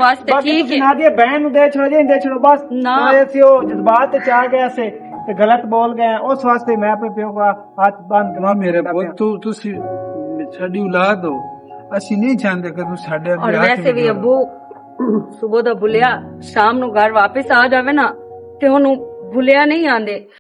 ਬਸ ਠੀਕ ਹੈ ਨਾ ਦੀ ਭੈਣ ਨੂੰ ਦੇ ਛੋੜ ਦੇ ਛੋੜੋ ਬਸ ਨਾ ਅਸੀਂ ਉਹ ਜਜ਼ਬਾਤ ਤੇ ਚਾਹ ਗਿਆ ਸੇ ਤੇ ਗਲਤ ਬੋਲ ਗਏ ਉਸ ਵਾਸਤੇ ਮੈਂ ਆਪਣੇ ਪਿਓ ਦਾ ਹੱਥ ਬੰਦ ਕਰਵਾ। ਮੇਰੇ ਪੁੱਤ ਤੁਸੀਂ ਸਾਡੀ ਔਲਾਦ ਹੋ ਅਸੀਂ ਨਹੀਂ ਚਾਹੁੰਦੇ ਕਿ ਤੂੰ ਸਾਡੇ ਔਰ ਵੈਸੇ ਵੀ ਅੱਬੂ ਸੁਬਹ ਦਾ ਭੁੱਲਿਆ ਸ਼ਾਮ ਨੂੰ ਘਰ ਵਾਪਸ ਆ ਜਾਵੇ ਨਾ ਤੇ ਉਹਨੂੰ ਭੁੱਲਿਆ ਨਹੀਂ ਆਂਦੇ।